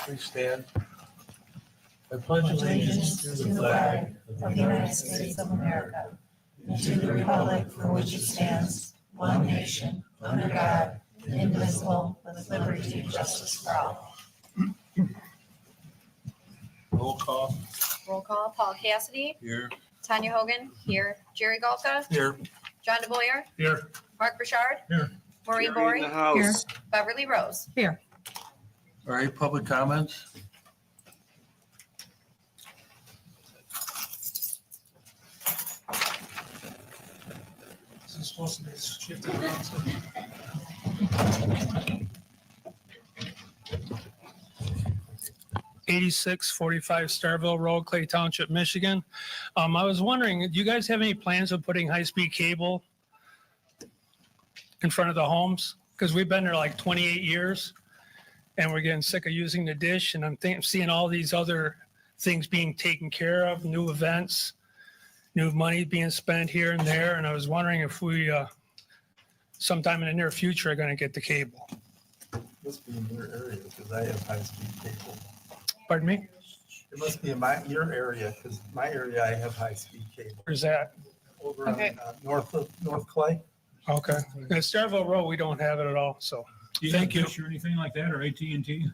Please stand. I pledge allegiance to the flag of the United States of America and to the republic for which it stands, one nation, under God, indivisible, with liberty and justice for all. Roll call. Roll call, Paul Cassidy, Here. Tanya Hogan, here, Jerry Galka, Here. John DeBoyer, Here. Mark Richard, Here. Maureen Jerry in the Bory, house. Beverly Rose. Here. All right, public comments? This is supposed to be shifted around. 8645 Starville Road, Clay Township, Michigan. I was wondering, do you guys have any plans of putting high-speed cable in front of the homes? Because we've been there like 28 years and we're getting sick of using the dish, and I'm seeing all these other things being taken care of, new events, new money being spent here and there. And I was wondering if we, sometime in the near future, are going to get the cable. Must be in your area because I have high-speed cable. Pardon me? It must be in your area because my area I have high-speed cable. Where's that? Over Okay. on North Clay. Okay. In Starville Road, we don't have it at all, so. Do you Thank have you. Dish or anything like that, or AT&T?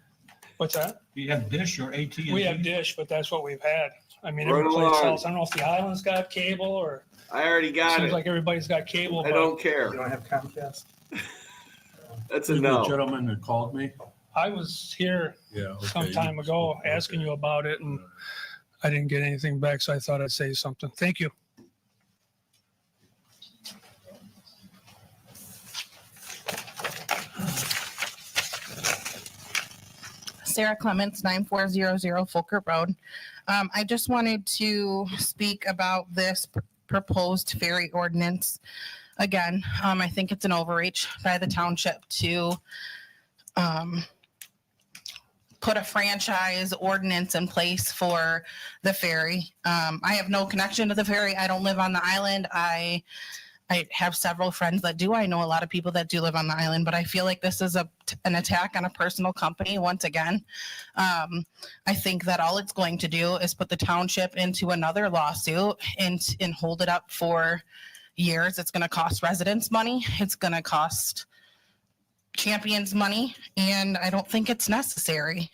What's that? Do you have Dish or AT&T? We have Dish, but that's what we've had. I mean, Right every place along. else, I don't know if the island's got cable or I already got seems it. like everybody's got cable. I but don't You care. don't have Comcast? That's a The no. gentleman that called me? I was here Yeah. okay. some time ago asking you about it and I didn't get anything back, so I thought I'd say something. Thank you. Sarah Clements, 9400 Folker Road. I just wanted to speak about this proposed ferry ordinance. Again, I think it's an overreach by the township to put a franchise ordinance in place for the ferry. I have no connection to the ferry. I don't live on the island. I have several friends that do. I know a lot of people that do live on the island, but I feel like this is an attack on a personal company once again. I think that all it's going to do is put the township into another lawsuit and hold it up for years. It's going to cost residents money. It's going to cost champions money, and I don't think it's necessary.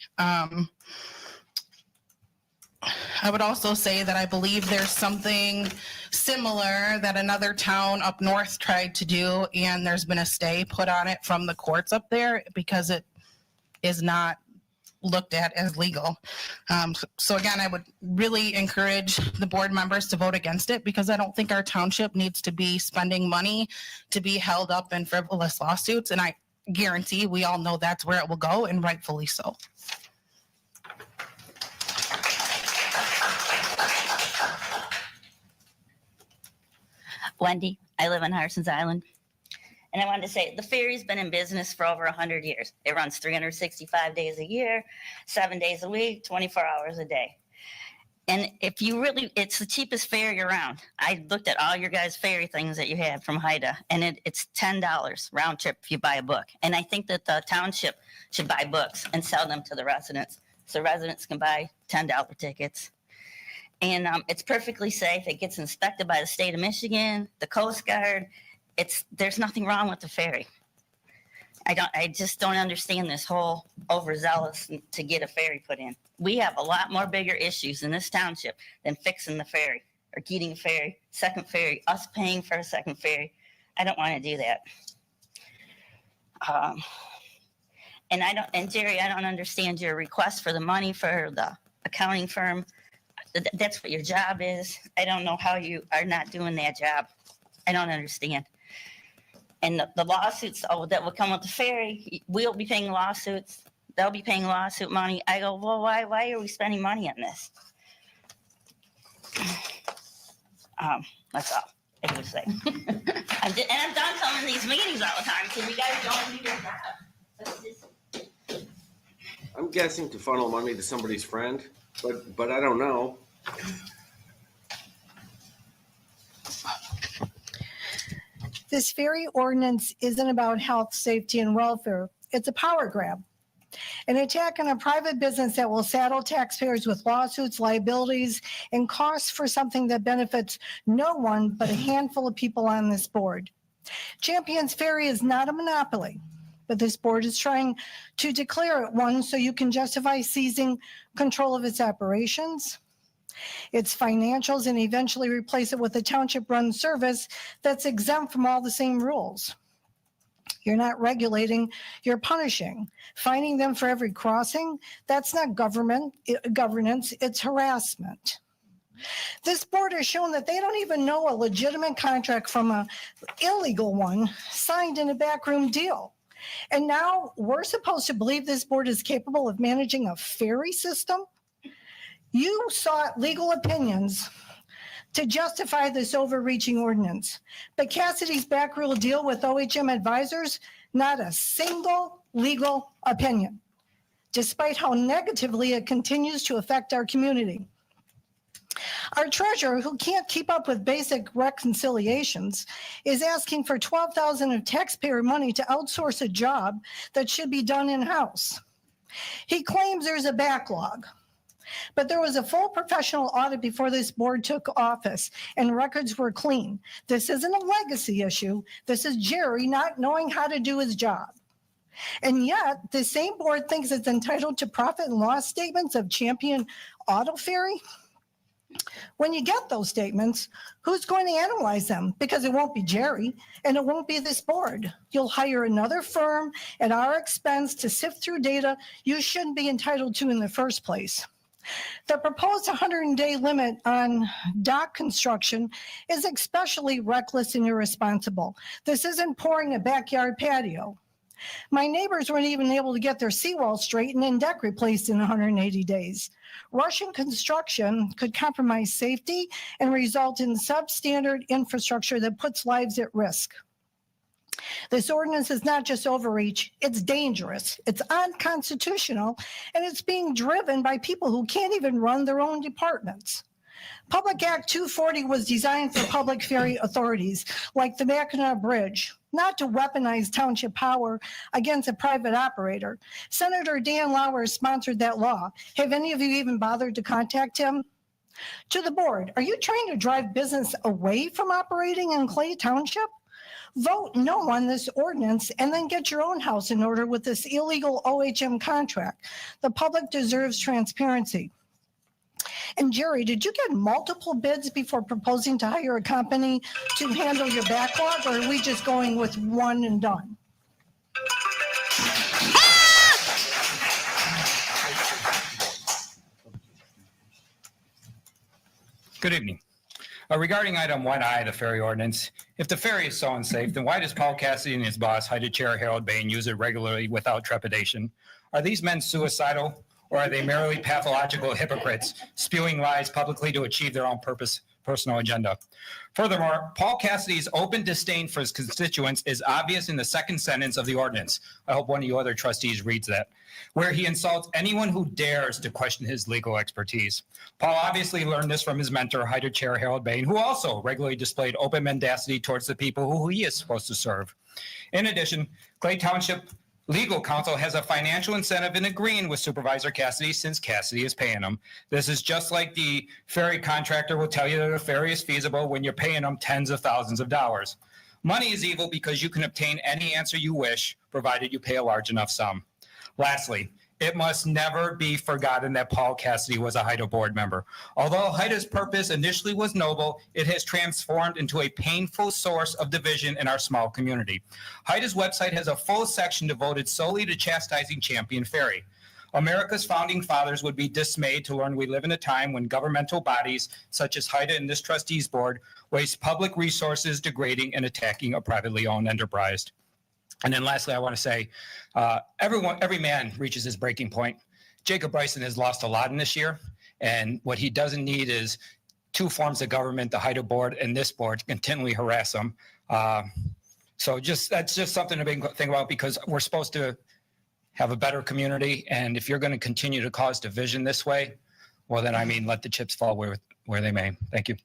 I would also say that I believe there's something similar that another town up north tried to do, and there's been a stay put on it from the courts up there because it is not looked at as legal. So again, I would really encourage the board members to vote against it because I don't think our township needs to be spending money to be held up in frivolous lawsuits, and I guarantee we all know that's where it will go, and rightfully so. Wendy, I live on Harson's Island. And I wanted to say the ferry's been in business for over 100 years. It runs 365 days a year, 7 days a week, 24 hours a day. And if you really, it's the cheapest ferry around. I looked at all your guys' ferry things that you have from Haida, and it's $10 round trip if you buy a book. And I think that the township should buy books and sell them to the residents so residents can buy $10 tickets. And it's perfectly safe. It gets inspected by the state of Michigan, the Coast Guard. There's nothing wrong with the ferry. I just don't understand this whole overzealous to get a ferry put in. We have a lot more bigger issues in this township than fixing the ferry or getting a ferry, second ferry, us paying for a second ferry. I don't want to do that. And Jerry, I don't understand your request for the money for the accounting firm. That's what your job is. I don't know how you are not doing that job. I don't understand. And the lawsuits that will come with the ferry, we'll be paying lawsuits. They'll be paying lawsuit money. I go, well, why are we spending money on this? That's all I would say. I'm done coming to these meetings all the time because you guys don't do your job. I'm guessing to funnel money to somebody's friend, but I don't know. This ferry ordinance isn't about health, safety, and welfare. It's a power grab. An attack on a private business that will saddle taxpayers with lawsuits, liabilities, and costs for something that benefits no one but a handful of people on this board. Champions Ferry is not a monopoly, but this board is trying to declare it one so you can justify seizing control of its operations, its financials, and eventually replace it with a township-run service that's exempt from all the same rules. You're not regulating, you're punishing. Fining them for every crossing, that's not governance, it's harassment. This board has shown that they don't even know a legitimate contract from an illegal one signed in a backroom deal. And now we're supposed to believe this board is capable of managing a ferry system? You sought legal opinions to justify this overreaching ordinance. But Cassidy's back rule deal with OHM advisors, not a single legal opinion, despite how negatively it continues to affect our community. Our treasurer, who can't keep up with basic reconciliations, is asking for $12,000 of taxpayer money to outsource a job that should be done in-house. He claims there's a backlog. But there was a full professional audit before this board took office, and records were clean. This isn't a legacy issue. This is Jerry not knowing how to do his job. And yet, the same board thinks it's entitled to profit and loss statements of Champion Auto Ferry. When you get those statements, who's going to analyze them? Because it won't be Jerry, and it won't be this board. You'll hire another firm at our expense to sift through data you shouldn't be entitled to in the first place. The proposed 100-day limit on dock construction is especially reckless and irresponsible. This isn't pouring a backyard patio. My neighbors weren't even able to get their seawall straightened and deck replaced in 180 days. Rushing construction could compromise safety and result in substandard infrastructure that puts lives at risk. This ordinance is not just overreach, it's dangerous, it's unconstitutional, and it's being driven by people who can't even run their own departments. Public Act 240 was designed for public ferry authorities like the Mackinac Bridge, not to weaponize township power against a private operator. Senator Dan Lauer sponsored that law. Have any of you even bothered to contact him? To the board, are you trying to drive business away from operating in Clay Township? Vote no on this ordinance and then get your own house in order with this illegal OHM contract. The public deserves transparency. And Jerry, did you get multiple bids before proposing to hire a company to handle your backlog, or are we just going with one and done? Good evening. Regarding item 1I, the ferry ordinance, if the ferry is so unsafe, then why does Paul Cassidy and his boss, Haida Chair Harold Bain, use it regularly without trepidation? Are these men suicidal, or are they merely pathological hypocrites, spewing lies publicly to achieve their own personal agenda? Furthermore, Paul Cassidy's open disdain for his constituents is obvious in the second sentence of the ordinance. I hope one of you other trustees reads that, where he insults anyone who dares to question his legal expertise. Paul obviously learned this from his mentor, Haida Chair Harold Bain, who also regularly displayed open mendacity towards the people who he is supposed to serve. In addition, Clay Township Legal counsel has a financial incentive in agreeing with Supervisor Cassidy since Cassidy is paying him. This is just like the ferry contractor will tell you that a ferry is feasible when you're paying them tens of thousands of dollars. Money is evil because you can obtain any answer you wish, provided you pay a large enough sum. Lastly, it must never be forgotten that Paul Cassidy was a Haida board member. Although Haida's purpose initially was noble, it has transformed into a painful source of division in our small community. Haida's website has a full section devoted solely to chastising Champion Ferry. America's founding fathers would be dismayed to learn we live in a time when governmental bodies, such as Haida and this trustees board, waste public resources degrading and attacking a privately owned enterprise. And then lastly, I want to say, every man reaches his breaking point. Jacob Bryson has lost a lot in this year, and what he doesn't need is two forms of government, the Haida board and this board, to continually harass him. So that's just something to think about, because we're supposed to have a better community, and if you're going to continue to cause division this way, well then, I mean, let the chips fall where they may. Thank you.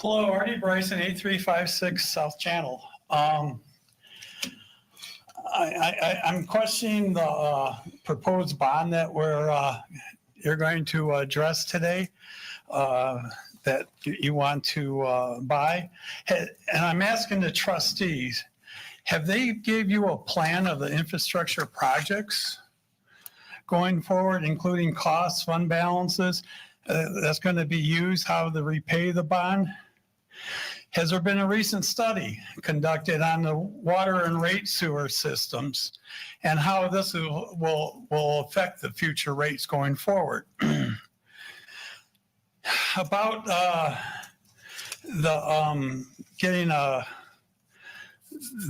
Hello, Artie Bryson, 8356 South Channel. I'm questioning the proposed bond that you're going to address today, that you want to buy. And I'm asking the trustees, have they gave you a plan of the infrastructure projects going forward, including costs, fund balances, that's going to be used, how to repay the bond? Has there been a recent study conducted on the water and rate sewer systems and how this will affect the future rates going forward? About getting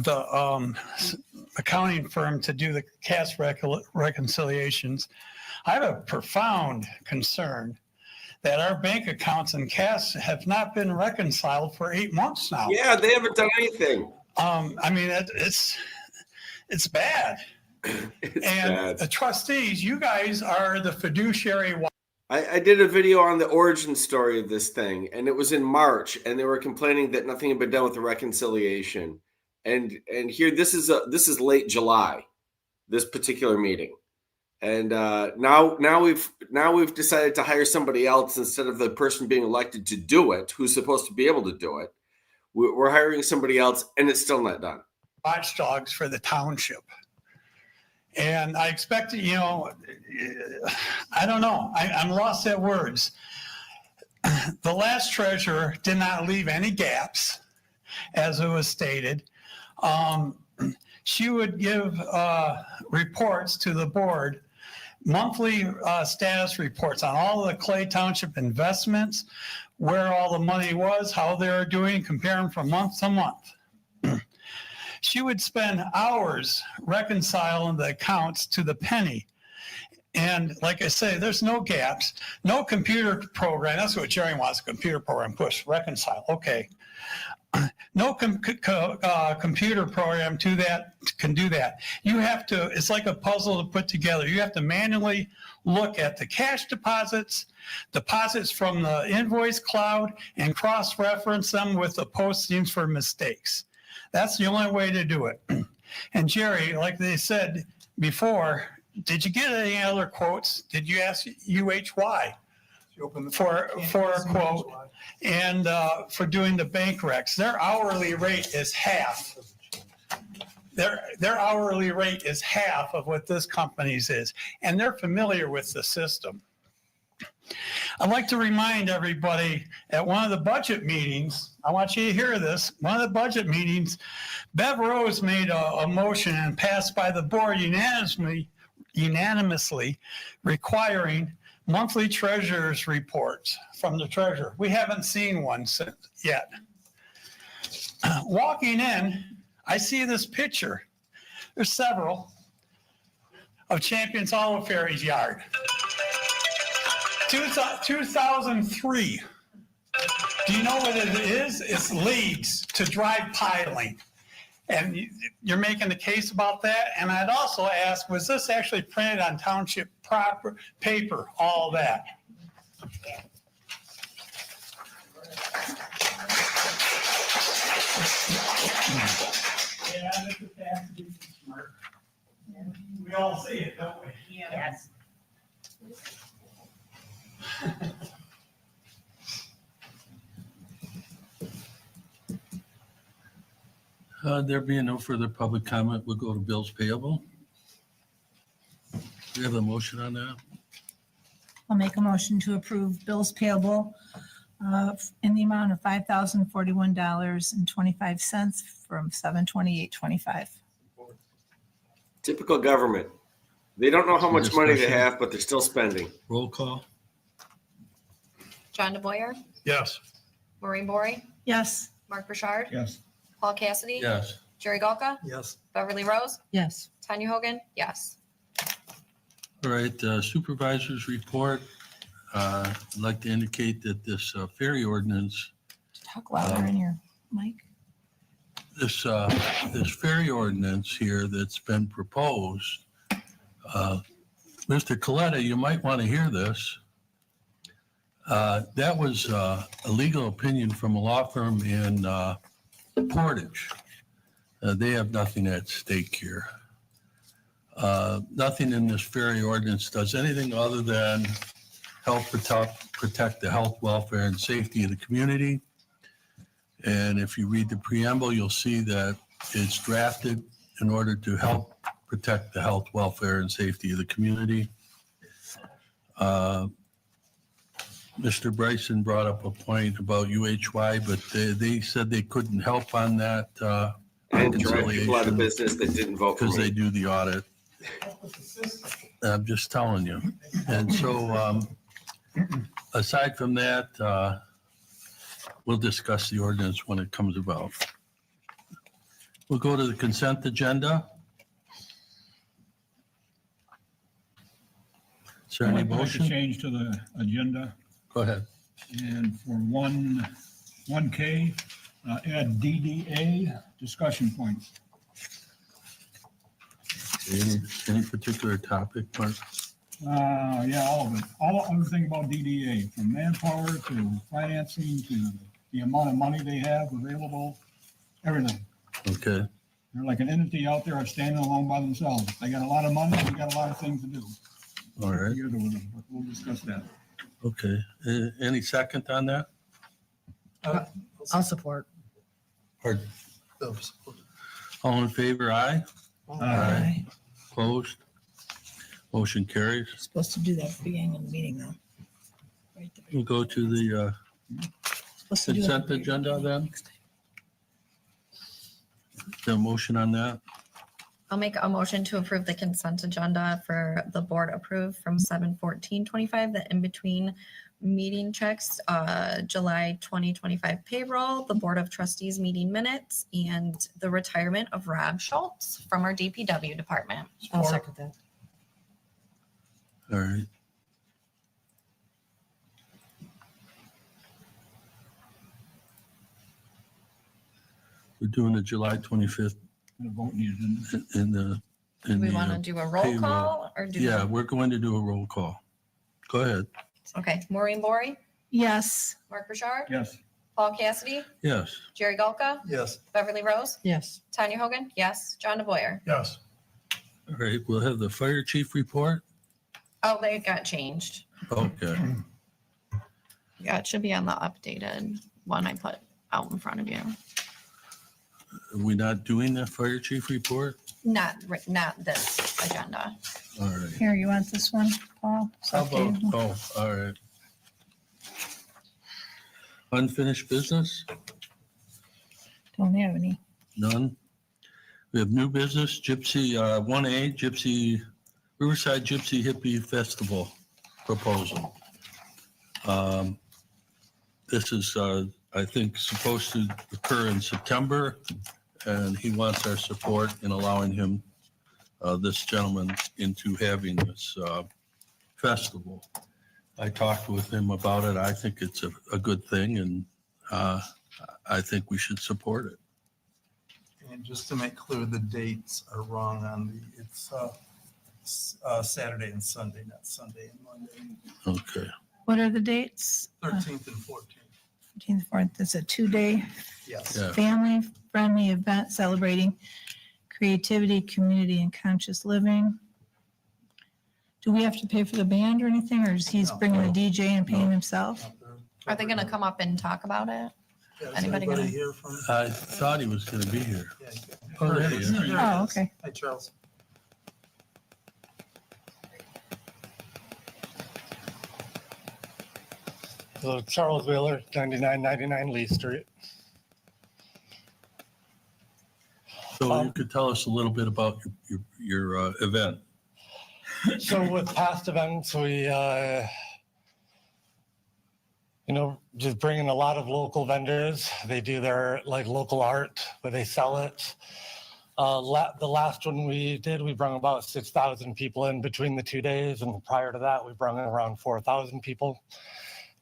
the accounting firm to do the cash reconciliations, I have a profound concern that our bank accounts and cash have not been reconciled for 8 months now. Yeah, they haven't done anything. I mean, it's bad. It's And bad. the trustees, you guys are the fiduciary. I did a video on the origin story of this thing, and it was in March, and they were complaining that nothing had been done with the reconciliation. And here, this is late July, this particular meeting. And now we've decided to hire somebody else instead of the person being elected to do it, who's supposed to be able to do it. We're hiring somebody else, and it's still not done. Watchdogs for the township. And I expect, I don't know. I'm lost at words. The last treasurer did not leave any gaps, as it was stated. She would give reports to the board, monthly status reports on all of the Clay Township investments, where all the money was, how they were doing, comparing from month to month. She would spend hours reconciling the accounts to the penny. And like I say, there's no gaps, no computer program. That's what Jerry wants, a computer program, push, reconcile. Okay. No computer program can do that. You have to, it's like a puzzle to put together. You have to manually look at the cash deposits from the invoice cloud, and cross-reference them with the postings for mistakes. That's the only way to do it. And Jerry, like they said before, did you get any other quotes? Did you ask UHY for a quote? And for doing the bank recs, their hourly rate is half. Their hourly rate is half of what this company's is, and they're familiar with the system. I'd like to remind everybody at one of the budget meetings, I want you to hear this, one of the budget meetings, Bev Rose made a motion and passed by the board unanimously requiring monthly treasurer's reports from the treasurer. We haven't seen one yet. Walking in, I see this picture. There's several of Champions Auto Ferry's yard. 2003. Do you know what it is? It's leagues to drive piling. And you're making a case about that. And I'd also ask, was this actually printed on township proper paper, all that? Yeah, this is has to be smart. We all see it, don't we? Yes. There being no further public comment, we'll go to bills payable. We have a motion on that. I'll make a motion to approve bills payable in the amount of $5,041.25 from 7/28/25. Typical government. They don't know how much money they have, but they're still spending. Roll call. John DeBoyer, Yes. Maureen Bory, Yes. Mark Burchard, Yes. Paul Cassidy, Yes. Jerry Galka, Yes. Beverly Rose, Yes. Tanya Hogan, yes. All right, supervisors report. I'd like to indicate that this ferry ordinance, Talk louder in your mic. this ferry ordinance here that's been proposed, Mr. Coletta, you might want to hear this. That was a legal opinion from a law firm in Portage. They have nothing at stake here. Nothing in this ferry ordinance does anything other than help protect the health, welfare, and safety of the community. And if you read the preamble, you'll see that it's drafted in order to help protect the health, welfare, and safety of the community. Mr. Bryson brought up a point about UHY, but they said they couldn't help on that And drive people out of business that didn't vote for because they me. do the audit. I'm just telling you. And so aside from that, we'll discuss the ordinance when it comes about. We'll go to the consent agenda. Is there any I'd like to motion? change to the agenda, Go ahead. and for 1K, add DDA, discussion points. Any particular topic, Mark? Yeah, all of it. All everything about DDA, from manpower to financing to the amount of money they have available, everything. Okay, They're like an entity out there standing alone by themselves. They got a lot of money, they got a lot of things to do. all right, Together with them, but we'll discuss that. okay. Any second on that? I'll support. Pardon? Those. All in favor, aye? Aye. Opposed? Motion carries. Supposed to do that at the beginning of the meeting though. Right there. We'll go to the Supposed to do that at consent the agenda beginning. then. The motion on that? I'll make a motion to approve the consent agenda for the board approved from 7/14/25, the in-between meeting checks, July 2025 payroll, the Board of Trustees meeting minutes, and the retirement of Rob Schultz from our DPW department. I'll second that. All right. We're doing the July 25th And a vote needed. in the. Do we want to do a roll payroll. call or do? Yeah, we're going to do a roll call. Go ahead. Okay, Maureen Bory, Yes. Mark Richard, Yes. Paul Cassidy, Yes. Jerry Gulka, Yes. Beverly Rose, Yes. Tanya Hogan, yes, John DeBoyer. Yes. All right, we'll have the fire chief report. Oh, they got changed. Okay. Yeah, it should be on the updated one I put out in front of you. Are we not doing the fire chief report? Not this agenda. All right. Here, you want this one, Paul? How about, oh, all right. Unfinished business? Don't have any. None. We have new business, Gypsy, 1A, Gypsy, Riverside Gypsy Hippie Festival proposal. This is, I think, supposed to occur in September, and he wants our support in allowing him, this gentleman, into having this festival. I talked with him about it. I think it's a good thing, and I think we should support it. And just to make clear, the dates are wrong on the, it's Saturday and Sunday, not Sunday and Monday. Okay. What are the dates? 13th and 14th. 14th, 4th. It's a 2-day Yes. Yeah. family-friendly event celebrating creativity, community, and conscious living. Do we have to pay for the band or anything, or is he No. bringing the DJ and paying himself? Are they gonna come up and talk about it? Yeah, is Anybody anybody gonna- here from? I thought he was going to be here. Yeah. Oh, there he is. There he Oh, is. okay. Hi, Charles. So Charles Wheeler, 9999 Lee Street. So you could tell us a little bit about your event. So with past events, we, just bring in a lot of local vendors. They do their like local art, where they sell it. The last one we did, we brought about 6,000 people in between the 2 days. And prior to that, we brought in around 4,000 people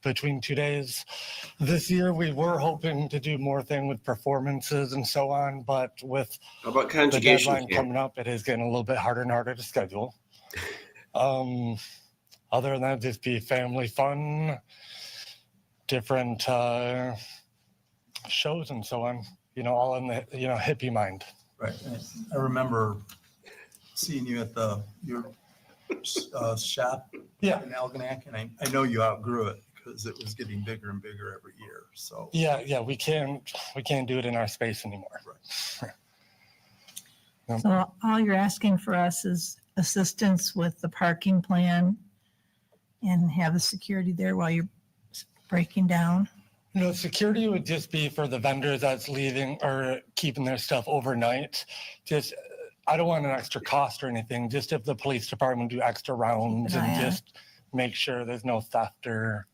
between 2 days. This year, we were hoping to do more thing with performances and so on, but with How about the conjugation deadline camp? coming up, it is getting a little bit harder and harder to schedule. Other than that, just be family fun, different shows and so on, all in the, hippie mind. Right. I remember seeing you at your shop Yeah. in Algonac, and I know you outgrew it because it was getting bigger and bigger every year. So Yeah, we can't do it in our space anymore. So all you're asking for us is assistance with the parking plan and have the security there while you're breaking down? Security would just be for the vendors that's leaving or keeping their stuff overnight. Just, I don't want an extra cost or anything, just if the police department do extra rounds and just make sure there's no theft or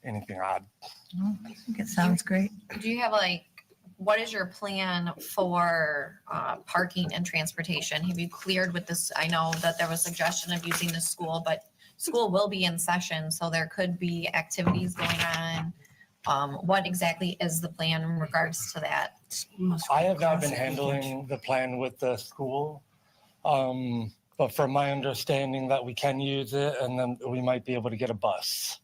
anything odd. I think it sounds great. Do you have what is your plan for parking and transportation? Have you cleared with this? I know that there was suggestion of using the school, but school will be in session, so there could be activities going on. What exactly is the plan in regards to that? I have not been handling the plan with the school, but from my understanding that we can use it, and then we might be able to get a bus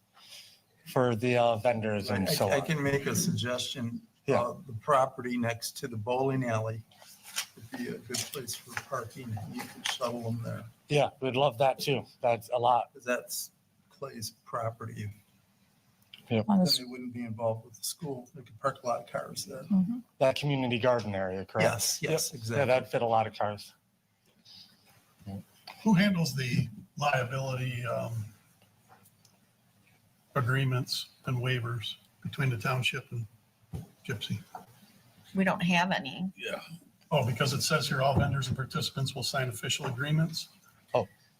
for the vendors and so on. I can make a suggestion. Yeah. The property next to the bowling alley would be a good place for parking. You could shuttle them there. Yeah, we'd love that too. That's a lot. Because that's Clay's property. Yeah. Then they wouldn't be involved with the school. They could park a lot of cars there. That community garden area, correct? Yes, Yep. exactly. Yeah, that'd fit a lot of cars. Who handles the liability agreements and waivers between the township and Gypsy? We don't have any. Yeah. Oh, because it says here all vendors and participants will sign official agreements.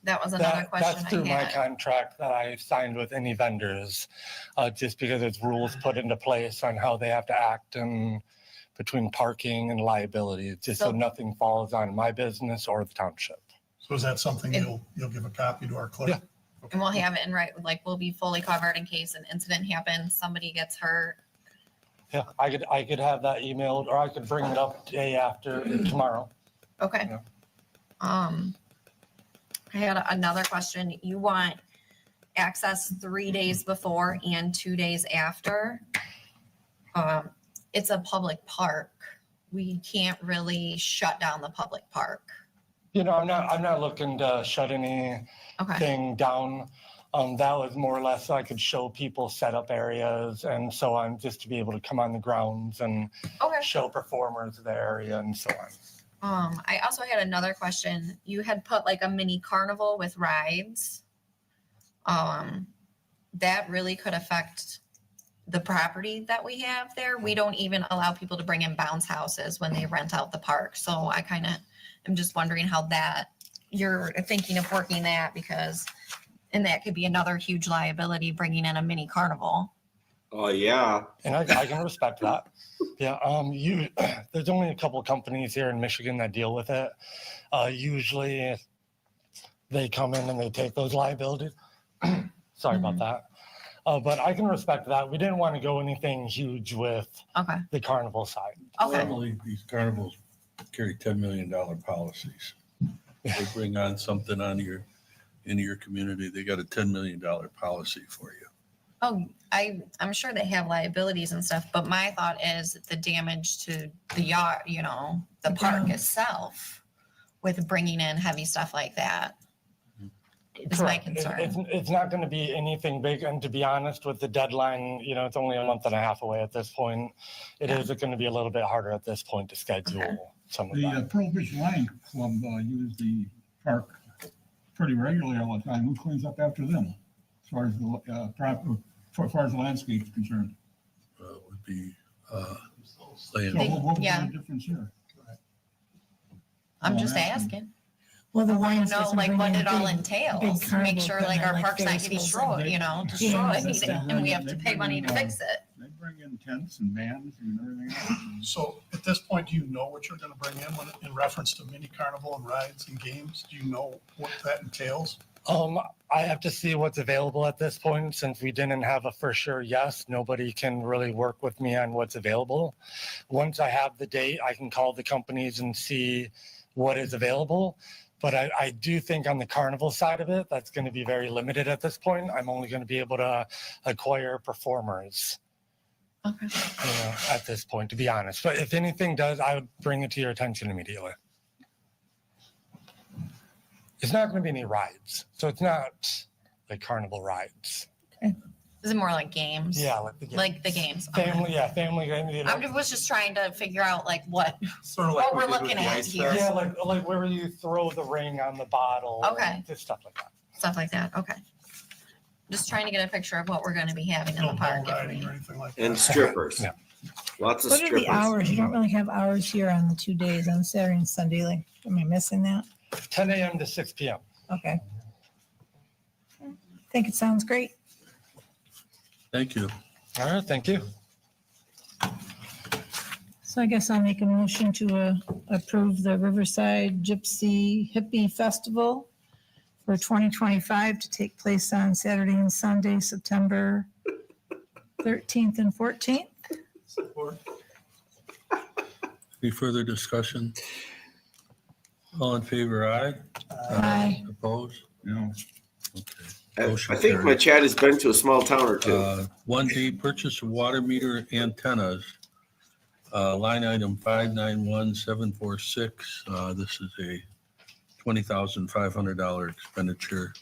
That was another question That's through I my had. contract that I signed with any vendors, just because it's rules put into place on how they have to act and between parking and liability, just so So- nothing falls on my business or the township. So is that something you'll give a copy to our clerk? Yeah. And we'll have it in we'll be fully covered in case an incident happens, somebody gets hurt. Yeah, I could have that emailed, or I could bring it up day after tomorrow. Okay. Yeah. I had another question. You want access 3 days before and 2 days after. It's a public park. We can't really shut down the public park. I'm not looking to shut anything Okay. down. That was more or less so I could show people setup areas and so on, just to be able to come on the grounds and Okay. show performers the area and so on. I also had another question. You had put a mini carnival with rides. That really could affect the property that we have there. We don't even allow people to bring in bounce houses when they rent out the park. So I kind of am just wondering how you're thinking of working that, and that could be another huge liability, bringing in a mini carnival. Oh, yeah. And I can respect that. Yeah, there's only a couple of companies here in Michigan that deal with it. Usually they come in and they take those liabilities. Sorry about that. But I can respect that. We didn't want to go anything huge with the carnival side. Okay. Normally, these carnivals carry $10 million policies. They bring on something into your community, they got a $10 million policy for you. Oh, I'm sure they have liabilities and stuff, but my thought is the damage to the yard, the park itself with bringing in heavy stuff like that is my Correct. concern. It's not going to be anything big. And to be honest, with the deadline, it's only a month and a half away at this point. It is going to be a little bit harder at this point to schedule some of The that. Prohibition Line Club use the park pretty regularly all the time. Who cleans up after them as far as the landscape is concerned? Would be So land. what would be yeah. the difference here? I'm Well, just that's- asking. Well, the I want Lions to know doesn't bring what in it all big entails, to make carnival sure equipment our like park's not getting festivals destroyed, and- destroyed, and we have to pay money to fix it. They bring in tents and bands and everything else. So at this point, do you know what you're going to bring in reference to mini carnival and rides and games? Do you know what that entails? I have to see what's available at this point. Since we didn't have a for sure yes, nobody can really work with me on what's available. Once I have the date, I can call the companies and see what is available. But I do think on the carnival side of it, that's going to be very limited at this point. I'm only going to be able to acquire performers. Okay. At this point, to be honest. But if anything does, I would bring it to your attention immediately. It's not going to be any rides. So it's not like carnival rides. Is it more like games? Yeah, like the games. Like the games. Okay. Family, yeah, family. I was just trying to figure out like what Sort of like we're we did with looking the at Ice here. Fest. Yeah, like where you throw the ring on the bottle. Okay. Just stuff like that. Stuff like that. Okay. Just trying to get a picture of what we're going to be having in No the bull park. riding or anything like that. And strippers. Yeah. Lots of What are strippers. the hours? You don't really have hours here on the 2 days, on Saturday and Sunday. Like, am I missing that? 10 a.m. to 6 p.m. Okay. I think it sounds great. Thank you. All right, thank you. So I guess I'll make a motion to approve the Riverside Gypsy Hippie Festival for 2025 to take place on Saturday and Sunday, September 13th and 14th. Support. Any further discussion? All in favor, aye? Aye. Opposed? No. Okay. I Motion think my carried. chat has been to a small town or two. 1D, purchase of water meter antennas. Line item 591746. This is a $20,500 expenditure.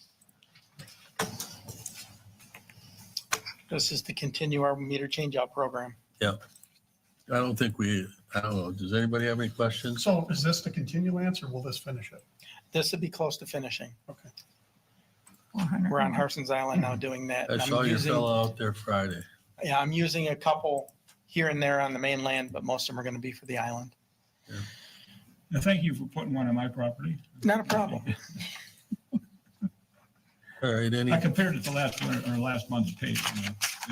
This is to continue our meter change-out program. I don't know. Does anybody have any questions? So is this the continue, Lance, or will this finish it? This would be close to finishing. Okay. We're on Harson's Island now doing that. I and saw you fella out there Friday. Yeah, I'm using a couple here and there on the mainland, but most of them are going to be for the island. And thank you for putting one on my property. Not a problem. All right, any, I compared it to last month's pay. It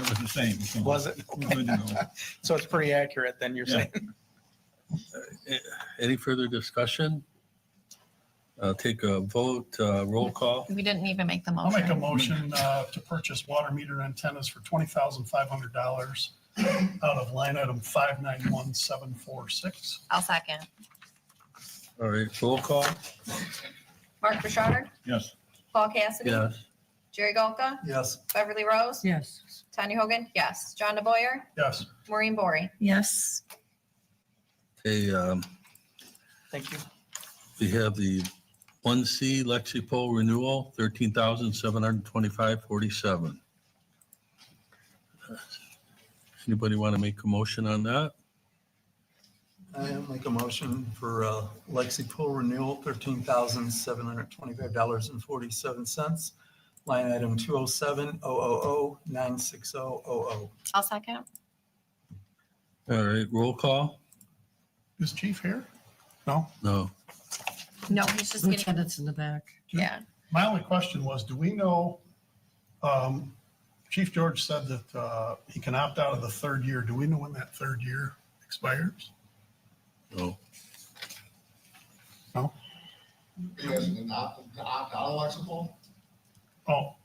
was the same. So Was it? we're good to go. So it's pretty accurate then, you're Yeah. saying? any further discussion? Take a vote, roll call. We didn't even make the I'll make a motion. motion to purchase water meter antennas for $20,500 out of line item 591746. I'll second. All right, roll call. Mark Bouchard, Yes. Paul Cassidy, Yes. Jerry Golka, Yes. Beverly Rose, Yes. Tanya Hogan, yes. John DeBoyer, Yes. Maureen Bory. Yes. Okay, Thank you. we have the 1C Lexipol renewal, 13,725.47. Anybody want to make a motion on that? I make a motion for Lexipol renewal, $13,725.47. Line item 207-000-96000. I'll second. All right, roll call? Is Chief here? No? No. No, he's just getting, Lieutenant's in the back. yeah. My only question was, do we know, Chief George said that he can opt out of the third year. Do we know when that third year expires? No. No? You guys did not opt out of Lexipol? Oh,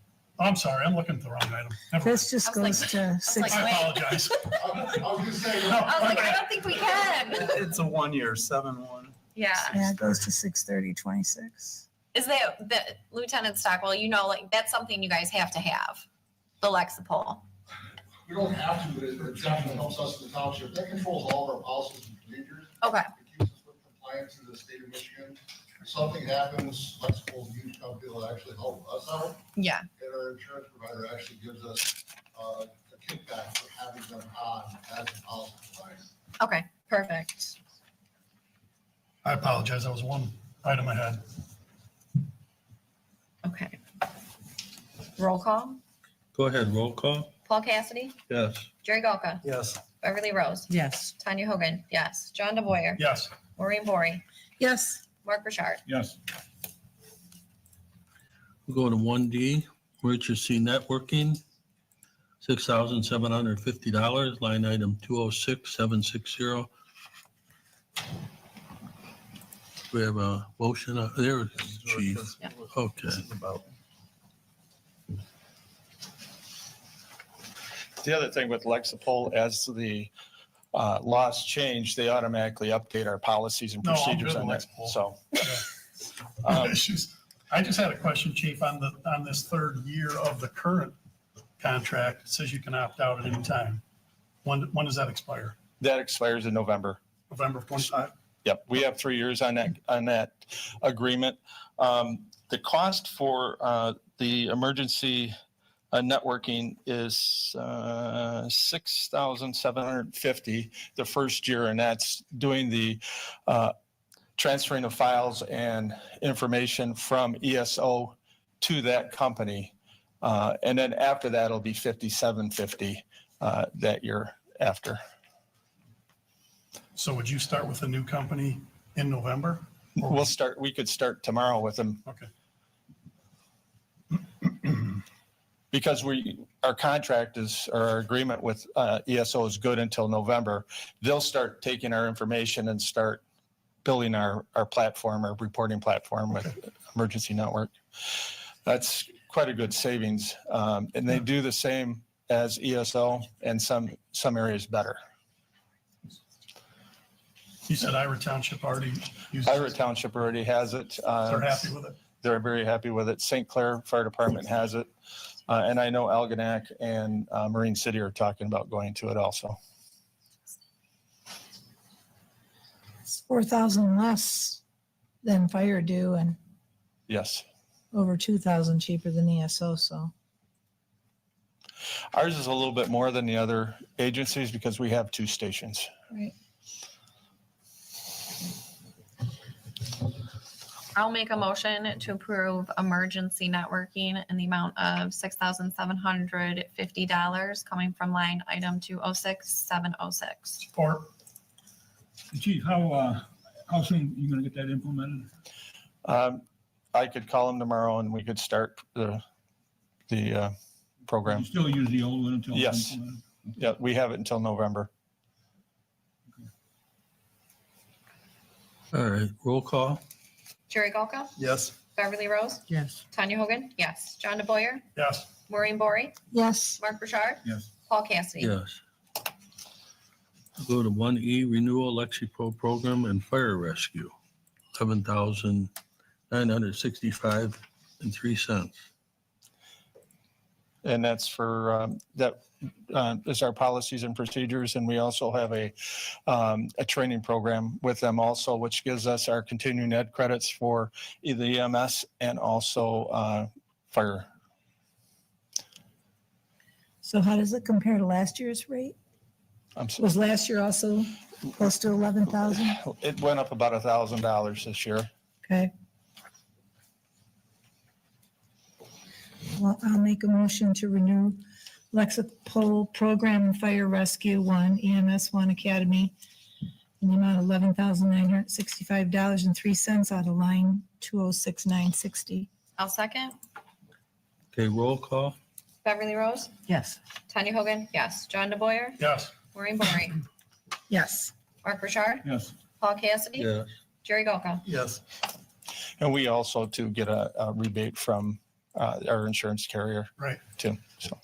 I'm sorry. I'm looking at the wrong item. Never mind. This just I was goes to six. I wait. apologize. I was just saying. No, I was like, my I bad. don't think we can. It's a 1 year, 7/1. Yeah. Yeah, it goes to 6/30/26. Is that the Lieutenant Stockwell, you know, like that's something you guys have to have, the Lexipol. We don't have to, but it definitely helps us in the township. That controls all of our policies and procedures. Okay. It keeps us with compliance in the state of Michigan. If something happens, Lexipol's a huge company will actually help us out. Yeah. And our insurance provider actually gives us a kickback for having them on as a policy provider. Okay, perfect. I apologize. That was one item I had. Okay. Roll call. Go ahead, roll call? Paul Cassidy, Yes. Jerry Golka, Yes. Beverly Rose, Yes. Tanya Hogan, yes. John DeBoyer, Yes. Maureen Bory, Yes. Mark Bouchard. Yes. We'll go to 1D, emergency networking, $6,750, line item 206-760. We have a motion, there, chief. Okay. The other thing with Lexipol, as the laws change, they automatically update our policies and No, I'm procedures good on with that. Lexipol. So Yeah. issues. I just had a question, Chief, on this third year of the current contract. It says you can opt out at any time. When does that expire? That expires in November. November of 25? Yep, we have 3 years on that agreement. The cost for the emergency networking is $6,750 the first year, and that's doing the transferring of files and information from ESO to that company. And then after that, it'll be $5,750 that year after. So would you start with a new company in November? We could start tomorrow with them. Okay. Because our contract our agreement with ESO is good until November. They'll start taking our information and start building our platform, our reporting platform with Emergency Network. That's quite a good savings. And they do the same as ESO and some areas better. You said Ira Township already uses Ira it? Township already has it. They're happy with it? They're very happy with it. St. Clair Fire Department has it. And I know Algonac and Marine City are talking about going to it also. It's 4,000 less than fire do and Yes. over 2,000 cheaper than ESO, so. Ours is a little bit more than the other agencies because we have 2 stations. Right. I'll make a motion to approve emergency networking in the amount of $6,750 coming from line item 206706. Support. Chief, how soon are you gonna get that implemented? I could call them tomorrow and we could start the program. You still use the old one until? it's Yes. implemented? Yeah, we have it until November. All right, roll call. Jerry Golka, Yes. Beverly Rose, Yes. Tanya Hogan, yes. John DeBoyer, Yes. Maureen Bory, Yes. Mark Burchard, Yes. Paul Cassidy. Yes. Go to 1E, renewal Lexipro program and fire rescue, $11,965.03. And that's for that is our policies and procedures. And we also have a training program with them also, which gives us our continuing ed credits for either EMS and also fire. So how does it compare to last year's rate? Was last year also close to 11,000? It went up about $1,000 this year. Okay. Well, I'll make a motion to renew Lexipol Program and Fire Rescue 1, EMS 1 Academy in the amount of $11,965.03 out of line 206960. I'll second. Okay, roll call. Beverly Rose, Yes. Tanya Hogan, yes. John DeBoyer, Yes. Maureen Bory, Yes. Mark Burchard, Yes. Paul Cassidy, Yes. Jerry Golka. Yes. And we also too get a rebate from our insurance carrier Right. too. So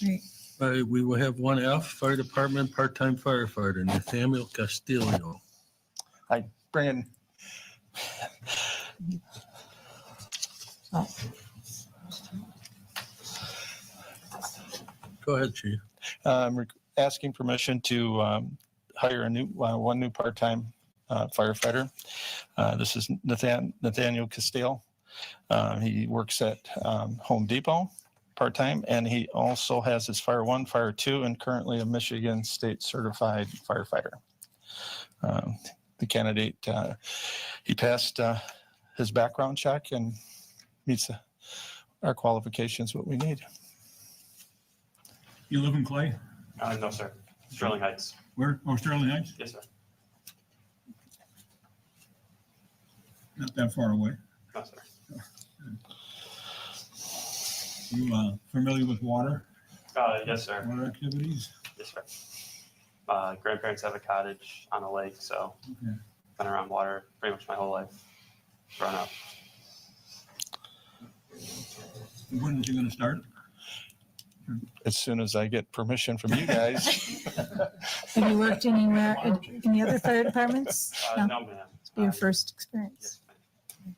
Right. All right, we will have 1F, fire department, part-time firefighter, Nathaniel Castillo. I bring in Oh, Go ahead, chief. asking permission to hire a new one new part-time firefighter. This is Nathaniel Castillo. He works at Home Depot part-time, and he also has his Fire 1, Fire 2, and currently a Michigan State certified firefighter. The candidate, he passed his background check and meets our qualifications, what we need. You live in Clay? No, sir. Sterling Heights. Where? Oh, Sterling Heights? Yes, sir. Not that far away. No, sir. You familiar with water? Yes, sir. Water activities? Yes, sir. Grandparents have a cottage on a lake, so Okay. been around water pretty much my whole life, growing up. When is he gonna start? As soon as I get permission from you guys. have you worked anywhere, in the other fire departments? No, ma'am. It's your first experience. Yes, ma'am.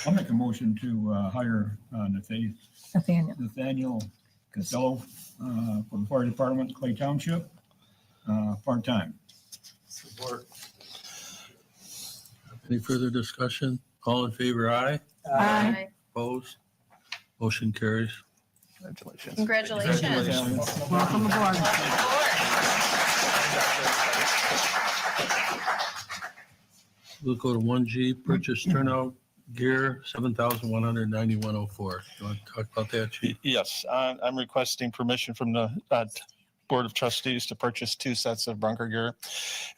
I'll make a motion to hire Nathaniel Costello for the fire department, Clay Township, part-time. Support. Any further discussion? All in favor, aye. Aye. Opposed? Motion carries. Congratulations. Congratulations. Welcome aboard. We'll go to 1G, purchase turnout gear, $7,191.04. You want to talk about that, Chief? Yes, I'm requesting permission from the Board of Trustees to purchase 2 sets of bunker gear.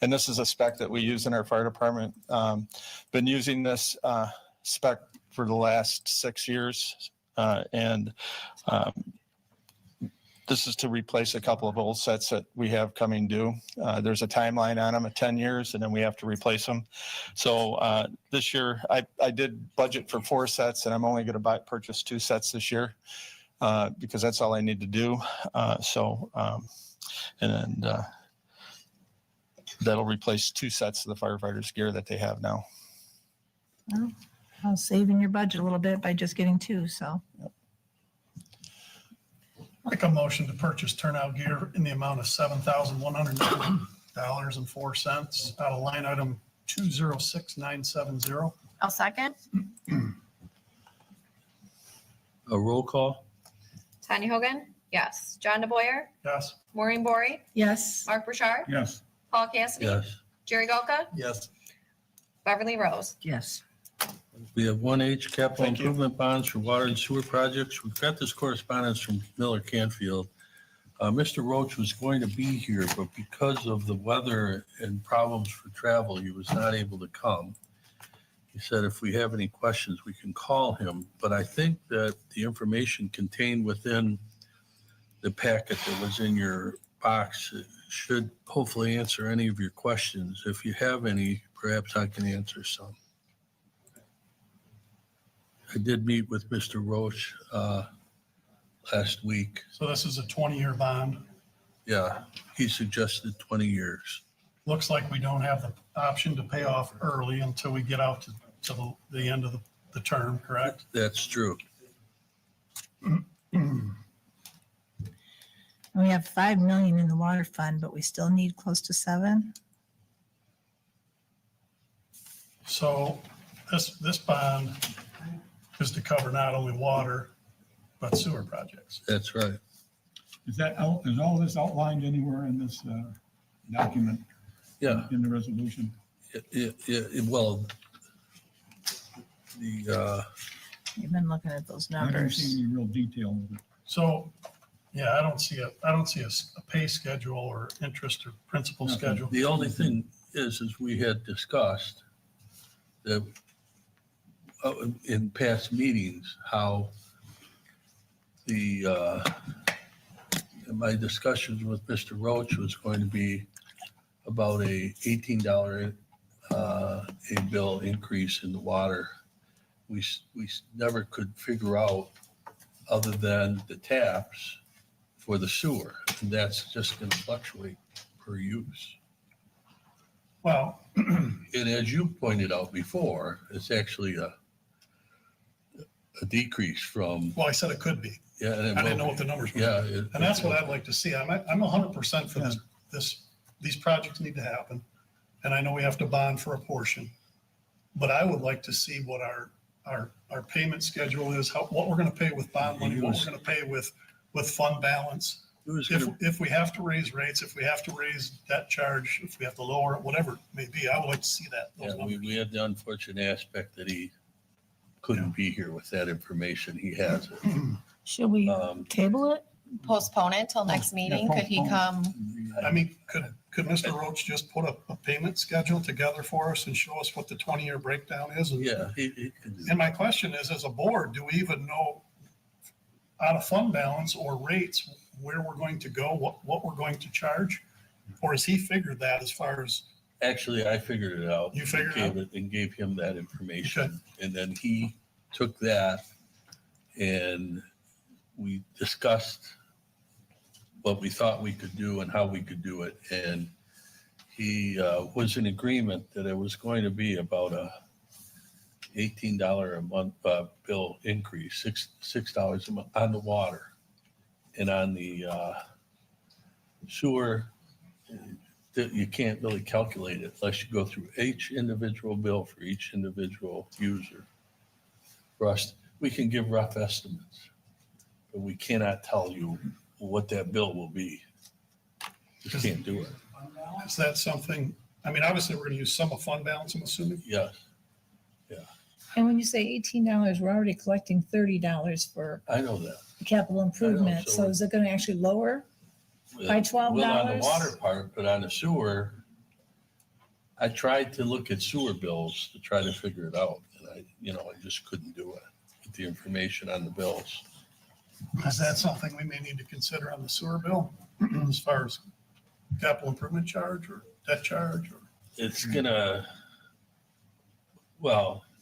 And this is a spec that we use in our fire department. Been using this spec for the last 6 years. And this is to replace a couple of old sets that we have coming due. There's a timeline on them of 10 years, and then we have to replace them. So this year, I did budget for 4 sets, and I'm only going to purchase 2 sets this year because that's all I need to do. And then that'll replace 2 sets of the firefighters' gear that they have now. Well, I was saving your budget a little bit by just getting 2, so. Make a motion to purchase turnout gear in the amount of $7,190.04 out of line item 206970. I'll second. A roll call? Tanya Hogan? Yes. John DeBoyer? Yes. Maureen Bory? Yes. Mark Burchard? Yes. Paul Cassidy? Yes. Jerry Golka? Yes. Beverly Rose? Yes. We have 1H capital Thank you. improvement bonds for water and sewer projects. We've got this correspondence from Miller Canfield. Mr. Roach was going to be here, but because of the weather and problems for travel, he was not able to come. He said if we have any questions, we can call him. But I think that the information contained within the packet that was in your box should hopefully answer any of your questions. If you have any, perhaps I can answer some. I did meet with Mr. Roach last week. So this is a 20-year bond. Yeah, he suggested 20 years. Looks like we don't have the option to pay off early until we get out to the end of the term, correct? That's true. We have 5 million in the water fund, but we still need close to 7. So this bond is to cover not only water, but sewer projects. That's right. Is all this outlined anywhere in this document? Yeah. In the resolution? Well, the, You've been looking at those I haven't numbers. seen any real detail of it. So, yeah, I don't see a pay schedule or interest or principal Okay. schedule. the only thing is we had discussed that in past meetings, how my discussions with Mr. Roach was going to be about a $18 a bill increase in the water. We never could figure out other than the taps for the sewer, and that's just going to fluctuate per use. Well, And as you pointed out before, it's actually a decrease from, well, I said it could be. yeah. and it I didn't will know be. what the numbers were. Yeah. And that's what I'd like to see. I'm 100% for these projects need to happen. And I know we have to bond for a portion, but I would like to see what our payment schedule is, what we're going to pay with bond money, what we're going to pay with fund balance. If we have to raise rates, if we have to raise debt charge, if we have to lower it, whatever it may be, I would like to see that. Those Yeah, numbers. we had the unfortunate aspect that he couldn't be here with that information. He has it. Should we table it? Postpone it till next meeting. Could he come? I mean, could Mr. Roach just put a payment schedule together for us and show us what the 20-year breakdown is? And- Yeah. He can do And my question is, as a board, do we even know out of fund balance or rates where we're going to go, what we're going to charge? Or has he figured that as far as, Actually, I figured it out. You figured it out? And gave him that information. Okay. And then he took that and we discussed what we thought we could do and how we could do it. And he was in agreement that it was going to be about a $18 a month bill increase, $6 a month on the water. And on the sewer, you can't really calculate it unless you go through each individual bill for each individual user. For us, we can give rough estimates, but we cannot tell you what that bill will be. Just can't do it. Is that something, I mean, obviously, we're gonna use some of fund balance, I'm assuming. Yes, And when you say $18, we're already collecting $30 for I know that. capital improvement. so- So is it going to actually lower? By $12? Well, on the water part, but on the sewer, I tried to look at sewer bills to try to figure it out. And I just couldn't do it with the information on the bills. Is that something we may need to consider on the sewer bill as far as capital improvement charge or debt charge? Or It's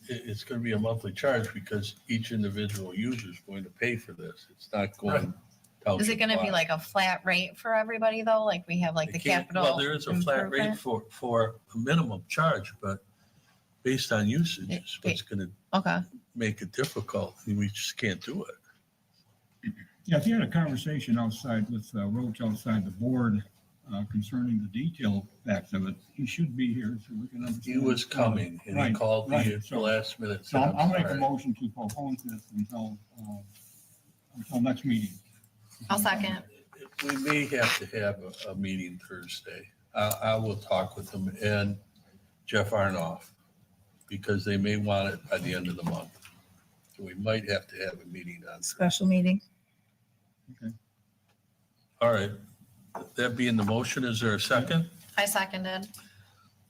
it's gonna be a monthly charge because each individual user is going to pay for this. It's not going. Is it gonna be township-wide. like a flat rate for everybody though? Like we have like It the can't- capital? Well, there is a flat rate improvement? for a minimum charge, but based on usage is what's gonna Okay. make it difficult. We just can't do it. Yeah, if you had a conversation outside with Roach outside the board concerning the detail facts of it, he should be here so we can understand. He was coming and he Right, called me right. at the last minute. So said, I'll make a sorry. motion to postpone this until next meeting. I'll second. We may have to have a meeting Thursday. I will talk with him and Jeff Arnoff because they may want it by the end of the month. So we might have to have a meeting on. Special meeting. All right. That being the motion, is there a second? I seconded.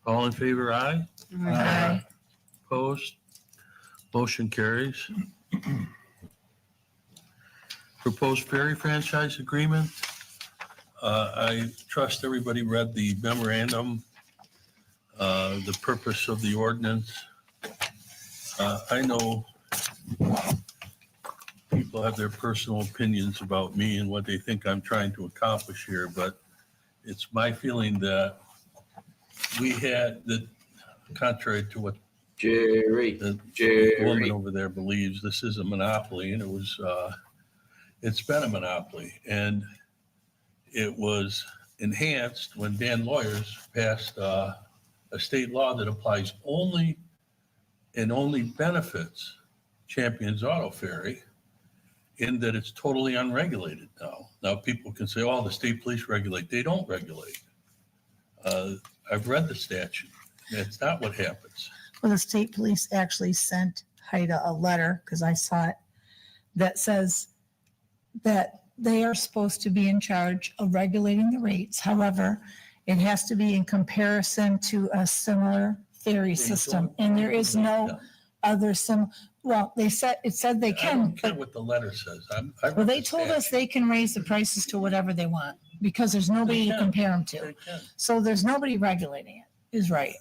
All in favor, aye? Aye. Opposed? Motion carries. Proposed Ferry franchise agreement. I trust everybody read the memorandum, the purpose of the ordinance. I know people have their personal opinions about me and what they think I'm trying to accomplish here, but it's my feeling that we had, that contrary to what the woman over there believes, this is a monopoly, and it's been a monopoly, and it was enhanced when Dan Lawyers passed a state law that applies only and only benefits Champions Auto Ferry, in that it's totally unregulated now. Now people can say, oh, the state police regulate. They don't regulate. I've read the statute. That's not what happens. Well, the state police actually sent Haida a letter, because I saw it, that says that they are supposed to be in charge of regulating the rates. However, it has to be in comparison to a similar ferry system. And there is no other well, it said they I can, don't care but, what the letter says. well, they told us they can raise the prices to whatever they want because there's nobody to compare them to. They can. So there's nobody regulating it, is right.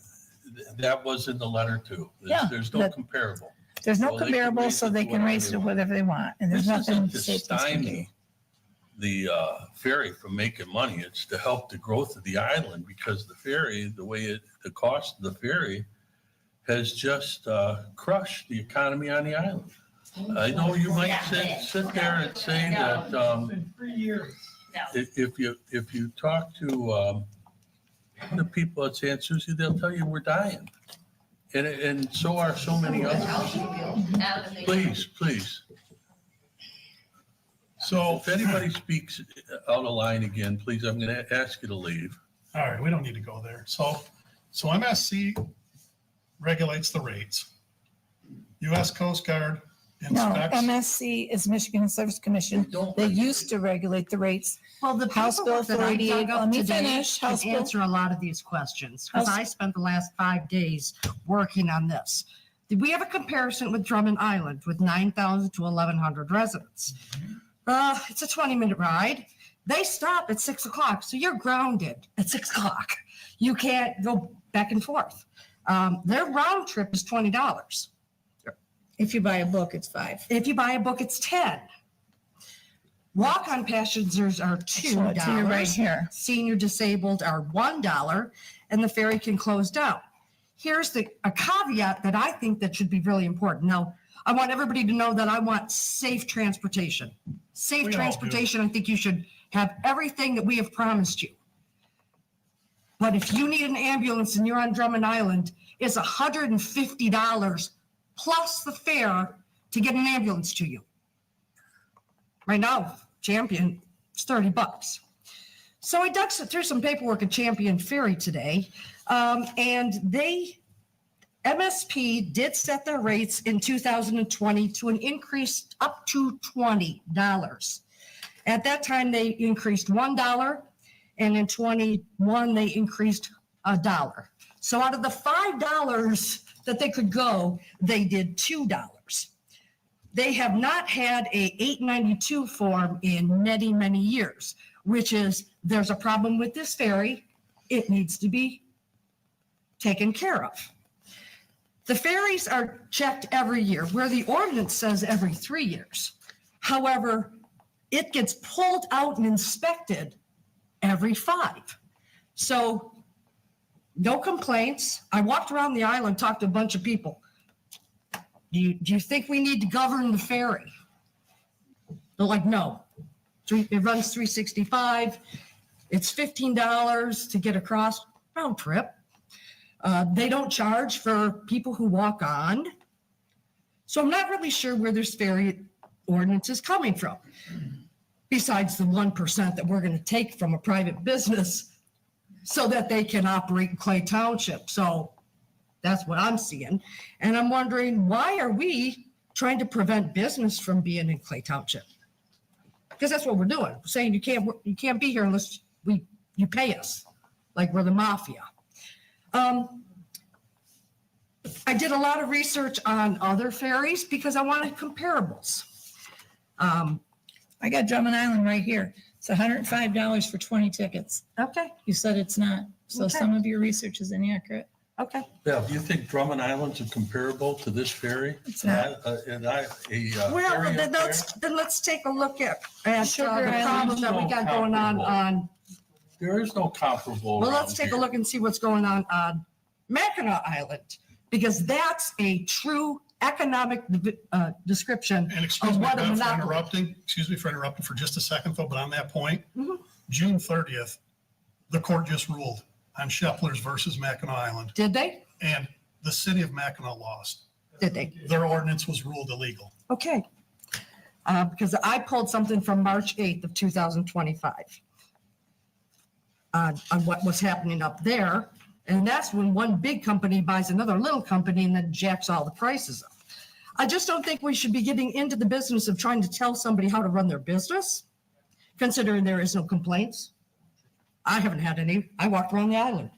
That was in the letter too. Yeah, There's no that- comparable. There's no Well, they can comparable, raise so it they to can raise it to whatever they whatever they want. And there's This nothing isn't the to state police can do. stymie the ferry from making money. It's to help the growth of the island, because the ferry, the cost of the ferry has just crushed the economy on the island. I know you might sit there and say that if you talk to the people at San Souci, they'll tell you we're dying. And so are so many others. Please. So if anybody speaks out of line again, please, I'm going to ask you to leave. All right, we don't need to go there. So MSC regulates the rates. US Coast Guard No, inspects. MSC is Michigan Service Commission. They used to regulate the rates. Well, the House Bill paperwork that I 488, dug up let me today finish. can House Bill- answer a lot of these questions, because House- I spent the last 5 days working on this. We have a comparison with Drummond Island with 9,000 to 1,100 residents. It's a 20-minute ride. They stop at 6 o'clock, so you're grounded at 6 o'clock. You can't go back and forth. Their round trip is $20. If you buy a book, it's $5. If you buy a book, it's 10. Walk-on passengers are $2. So you're right here. Senior disabled are $1, and the ferry can close down. here's a caveat that I think that should be really important. Now, I want everybody to know that I want safe transportation. Safe We all do. transportation, I think you should have everything that we have promised you. But if you need an ambulance and you're on Drummond Island, it's $150 plus the fare to get an ambulance to you. Right now, Champion, it's $30. So I dug through some paperwork at Champion Ferry today, and MSP did set their rates in 2020 to an increase up to $20. At that time, they increased $1, and in 21, they increased $1. So out of the $5 that they could go, they did $2. They have not had a 892 form in many, many years, which is there's a problem with this ferry. It needs to be taken care of. The ferries are checked every year, where the ordinance says every 3 years. However, it gets pulled out and inspected every 5. So no complaints. I walked around the island, talked to a bunch of people. Do you think we need to govern the ferry? They're like, no. It runs 365. It's $15 to get across round trip. They don't charge for people who walk on. So I'm not really sure where this ferry ordinance is coming from, besides the 1% that we're going to take from a private business so that they can operate in Clay Township. So that's what I'm seeing. And I'm wondering, why are we trying to prevent business from being in Clay Township? Because that's what we're doing. We're saying you can't be here unless you pay us, like we're the mafia. I did a lot of research on other ferries because I wanted comparables. I got Drummond Island right here. It's $105 for 20 tickets. Okay. You said it's not. So Okay. some of your research is inaccurate. Okay. Bev, do you think Drummond Island's comparable to this ferry? It's not. Well, ferry then up let's take a look at Sugar the Island. problem that we got going on. There is no comparable. Well, let's around take a here. look and see what's going on Mackinac Island, because that's a true economic description And excuse of me, what a Beth, for monopoly. interrupting, excuse me for interrupting for just a second, though, but on that point, Mhm. June 30th, the court just ruled on Shepler's versus Mackinac Island, Did they? and the city of Mackinac lost. Did they? Their ordinance was ruled illegal. Okay. Because I pulled something from March 8th of 2025 on what was happening up there. And that's when one big company buys another little company and then jacks all the prices up. I just don't think we should be getting into the business of trying to tell somebody how to run their business, considering there is no complaints. I haven't had any. I walked around the island.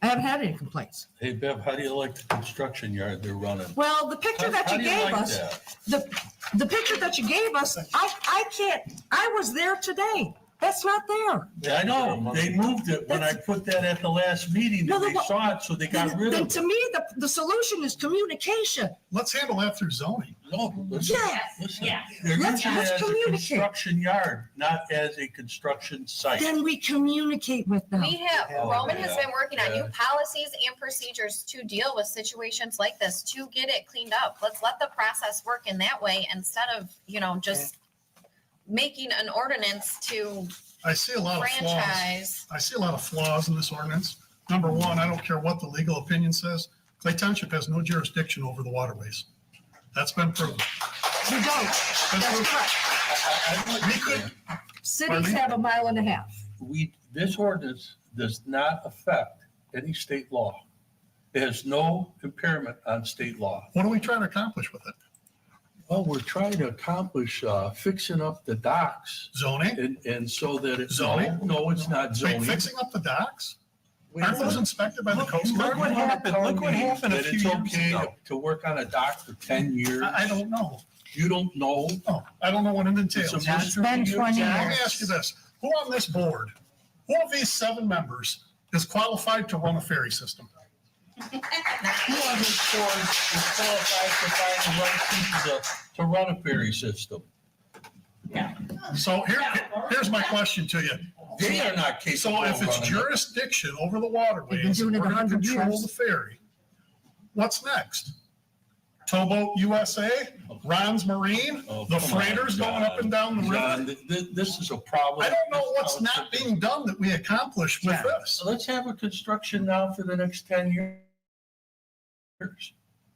I haven't had any complaints. Hey, Bev, how do you like the construction yard they're running? Well, the picture that How you do you gave like us, that? the picture that you gave us, I can't, I was there today. That's not there. Yeah, I know, they moved it when I put that at the last meeting, No, and they no, saw it, so they got rid Then of to it. me, the solution is communication. Let's handle that through zoning. No, listen, Yes, listen. yes. They're Let's using it as a communicate. construction yard, not as a construction site. Then we communicate with them. We have, Oh, Roman has yeah, been working on new yeah. policies and procedures to deal with situations like this, to get it cleaned up. Let's let the process work in that way instead of, just making an ordinance to I see a lot of flaws. franchise. I see a lot of flaws in this ordinance. Number one, I don't care what the legal opinion says. Clay Township has no jurisdiction over the waterways. That's been proven. We don't. That's correct. We could, Cities have 1.5 miles. This ordinance does not affect any state law. It has no impairment on state law. what are we trying to accomplish with it? Well, we're trying to accomplish fixing up the docks Zoning? and so that it's, Zoning? no, it's not Wait, zoning. fixing up the docks? Wait, Aren't those inspected by the Coast Look Guard? what happened. Look what happened a That few it's years okay ago. to work on a dock for 10 years. I don't know. You don't know. No, I don't know what it It's entails. a mystery been to you. 20 Let me years. ask you this. Who on this board, who of these 7 members is qualified to run a ferry system? Who on this board is qualified to find the right people to run a ferry system? So here's my question to you. They are not capable. So if of it's running it. jurisdiction over the They've been waterways, doing we're it gonna 100 control years. the ferry, what's next? Towboat USA, Ron's Marine, Oh, the come on, freighters going up and down the John, river? this is a problem. I don't know what's not being done that we accomplished with this. So let's have a construction now for the next 10 years.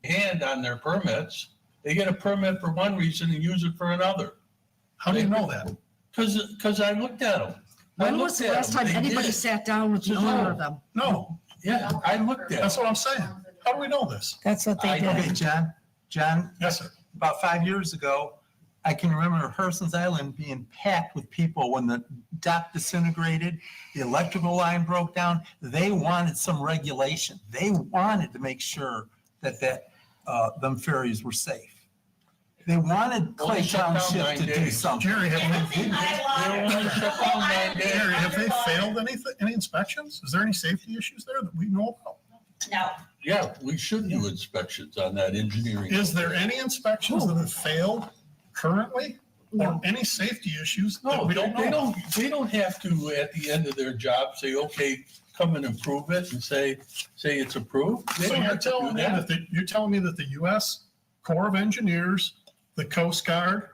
And on their permits, they get a permit for one reason and use it for another. How do you know that? Because I looked at them. When was the last time anybody sat down with the owner of them? No, Yeah, I looked at that's them. what I'm saying. How do we know this? That's what they Okay, did. John, Yes, sir. about 5 years ago, I can remember Herson's Island being packed with people when the dock disintegrated, the electrical line broke down. They wanted some regulation. They wanted to make sure that them ferries were safe. They wanted Well, they Clay shut down Township 9 to do days. something. Jerry, have they, Jerry, have they failed any inspections? Is there any safety issues there that we know about? No. Yeah, we should do inspections on that engineering. Is there any inspections that have failed currently? Or any safety issues that No, we don't know? they don't have to, at the end of their job, say, okay, come and approve it and say it's approved. They So don't you're have to do telling me that. you're telling me that the US Corps of Engineers, the Coast Guard,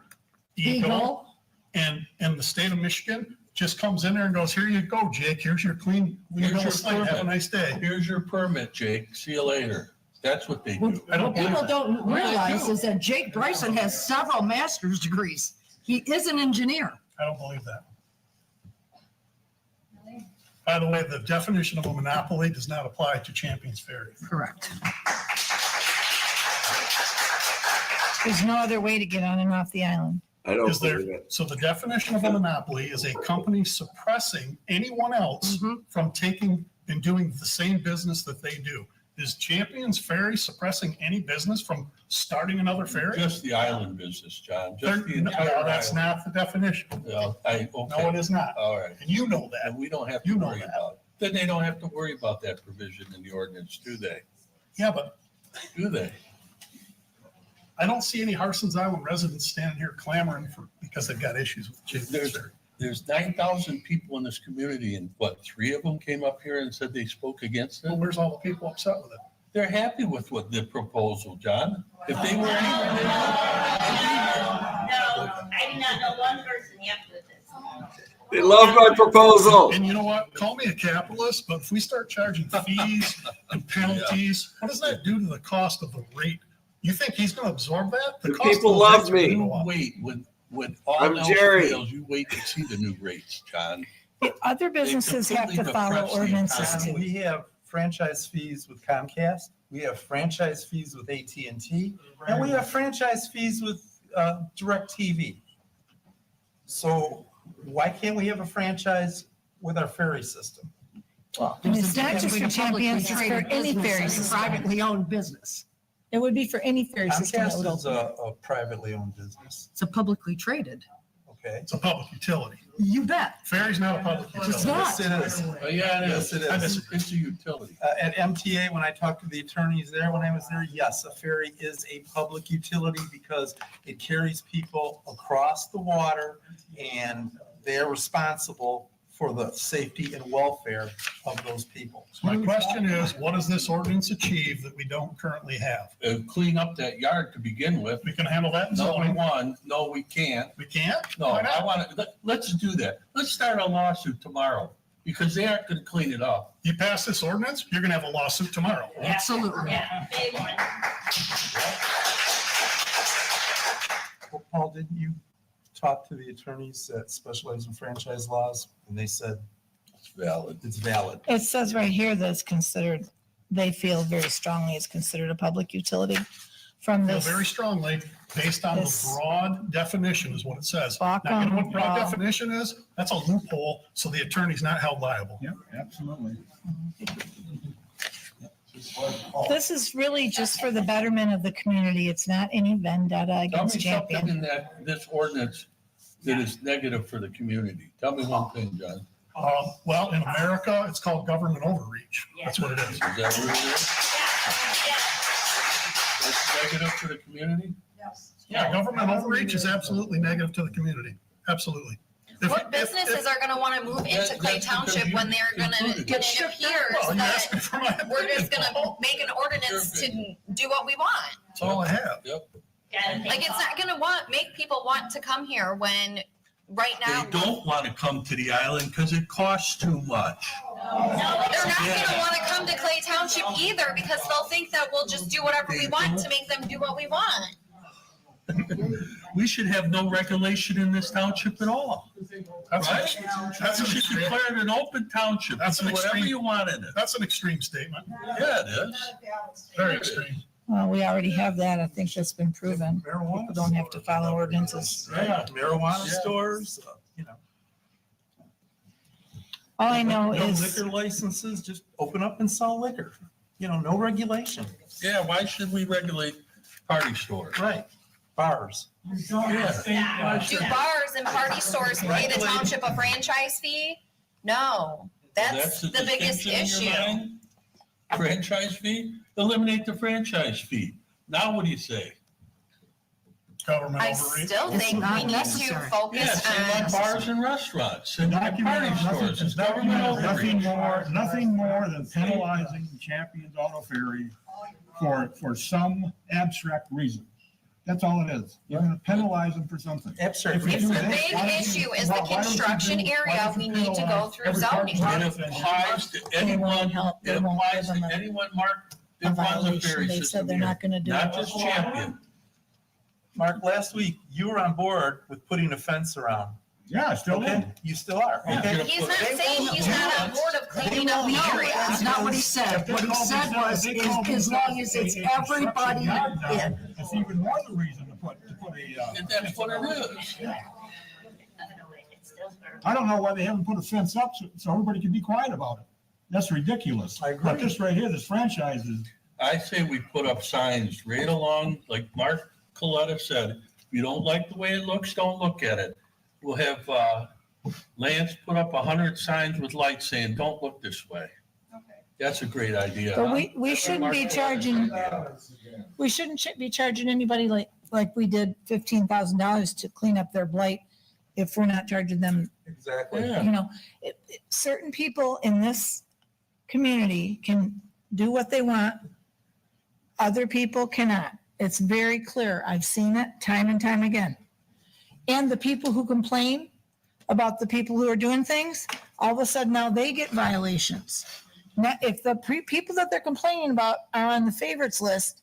Eagle, and the state of Michigan just comes in there and goes, here you go, Jake, here's your clean Here's bill your of slate. Have a permit. nice day. Here's your permit, Jake. See you later. That's what they do. What people don't What do they realize do? is that Jake Bryson has several master's degrees. He is an engineer. I don't believe that. By the way, the definition of a monopoly does not apply to Champions Ferry. Correct. There's no other way to get on and off the island. I don't Is there, believe it. so the definition of a monopoly is a company suppressing anyone else from taking and doing the same business that they do. Is Champions Ferry suppressing any business from starting another ferry? Just the island business, John. Just the No, entire that's island. not the definition. Well, No, it is not. All right. And you know that. And we don't have to You know worry that. about it. Then they don't have to worry about that provision in the ordinance, do they? Yeah, but Do they? I don't see any Harson's Island residents standing here clamoring because they've got issues with Champions Ferry. There's 9,000 people in this community and what, 3 of them came up here and said they spoke against Well, it? where's all the people upset with it? They're happy with what the proposal, John. If they were No, anywhere, I do not know one person yet with this. They love my proposal. And you know what? Call me a capitalist, but if we start charging fees and penalties, what does that do to the cost of the rate? You think he's going to absorb that? The cost of people the love rate's gonna me. go you up. wait when all I'm else Jerry. fails, you wait to see the new rates, John. Other businesses have to completely follow depress the ordinances economy. too. We have franchise fees with Comcast, we have franchise fees with AT&T, and we have franchise fees with DirecTV. So why can't we have a franchise with our ferry system? And it's not just for Champions, it's for any ferry system. Privately owned business. It would be for any ferry system that would Comcast is open. a privately owned business, It's a publicly traded. okay? It's a public utility. You bet. Ferry's not a public It's utility. not. Yes, it is. Oh, yeah, it Yes, is. it is. It's a utility. At MTA, when I talked to the attorneys there, when I was there, yes, a ferry is a public utility because it carries people across the water and they're responsible for the safety and welfare of those people. So my question is, what does this ordinance achieve that we don't currently have? Clean up that yard to begin with. We can handle that in No, zoning. no, we can't. We can't? No, Why not? I want to, let's do that. Let's start a lawsuit tomorrow because they aren't going to clean it up. You pass this ordinance, you're going to have a lawsuit tomorrow. Absolutely. Yeah, big one. Well, Paul, didn't you talk to the attorneys that specialize in franchise laws? And they said It's valid. it's valid. It says right here that it's considered, they feel very strongly it's considered a public utility from Feel this. very strongly, based on the This- broad definition is what it says. Now, you know what broad definition is? That's a loophole, so the attorney's not held liable. Yeah, absolutely. This is really just for the betterment of the community. It's not any vendetta Tell me against something Champion. in this ordinance that is negative for the community. Tell me one thing, John. Well, in America, it's called government overreach. That's what it is. Is that what it is? It's negative for the community? Yeah, government overreach is absolutely negative to the community. Absolutely. What businesses are gonna wanna move into Clay That's because Township when you they're gonna, when included it it. appears Well, you're that asking for my we're just opinion, gonna Paul. make an ordinance to do what we want? That's all I have. Yep. Like, it's not gonna make people want to come here when, right now. They don't want to come to the island because it costs too much. They're not gonna wanna come to Clay Township either, because they'll think that we'll just do whatever we want to make them do what we want. We should have no regulation in this township at all. That's Right? That's We an should extreme, declare it an open township. That's an Do whatever extreme- you want in it. that's an extreme statement. Yeah, it is. Very extreme. Well, we already have that. I think that's been proven. Marijuana. People don't have to follow ordinances. Yeah, marijuana Yeah. stores, All I know no is, liquor licenses, just open up and sell liquor. No regulation. Yeah, why should we regulate party stores? Right. Bars. Yeah. Why Do should- bars and party stores pay the township a franchise fee? No, that's the biggest distinction in your issue. mind? Franchise fee? Eliminate the franchise fee. Now what do you say? Government I overreach. still It's think we not need to necessary. Yeah, focus same on bars on, and restaurants and Nothing party stores. It's government nothing overreach. nothing more than penalizing Champions Auto Ferry for some abstract reason. That's all it is. You're gonna penalize them for something. Abstract. If we it's do the that, big why don't you- issue is the why don't you construction do- why area, don't we you need to go penalize through every zoning. party It applies to anyone, it applies to anyone, Mark, that runs a ferry they system said they're here. not gonna do Not it. just Champion. Mark, last week, you were on board with putting a fence around. Yeah, still Okay, in. you still are. Yeah. Okay. He's not saying he's not on board of cleaning up the No, area. that's not what he said. What he said was, is as long as it's everybody in. It's even more the reason to put a, And that's what it is. I don't know why they haven't put a fence up so everybody can be quiet about it. That's ridiculous. I agree. But this right here, this franchise is, I say we put up signs right along, like Mark Coletta said, if you don't like the way it looks, don't look at it. We'll have Lance put up 100 signs with lights saying, don't look this way. That's a great idea. but huh? we shouldn't be charging, be charging anybody like we did $15,000 to clean up their blight if we're not charging them. Exactly. Yeah. Certain people in this community can do what they want. Other people cannot. It's very clear. I've seen it time and time again. And the people who complain about the people who are doing things, all of a sudden now they get violations. Now, if the people that they're complaining about are on the favorites list,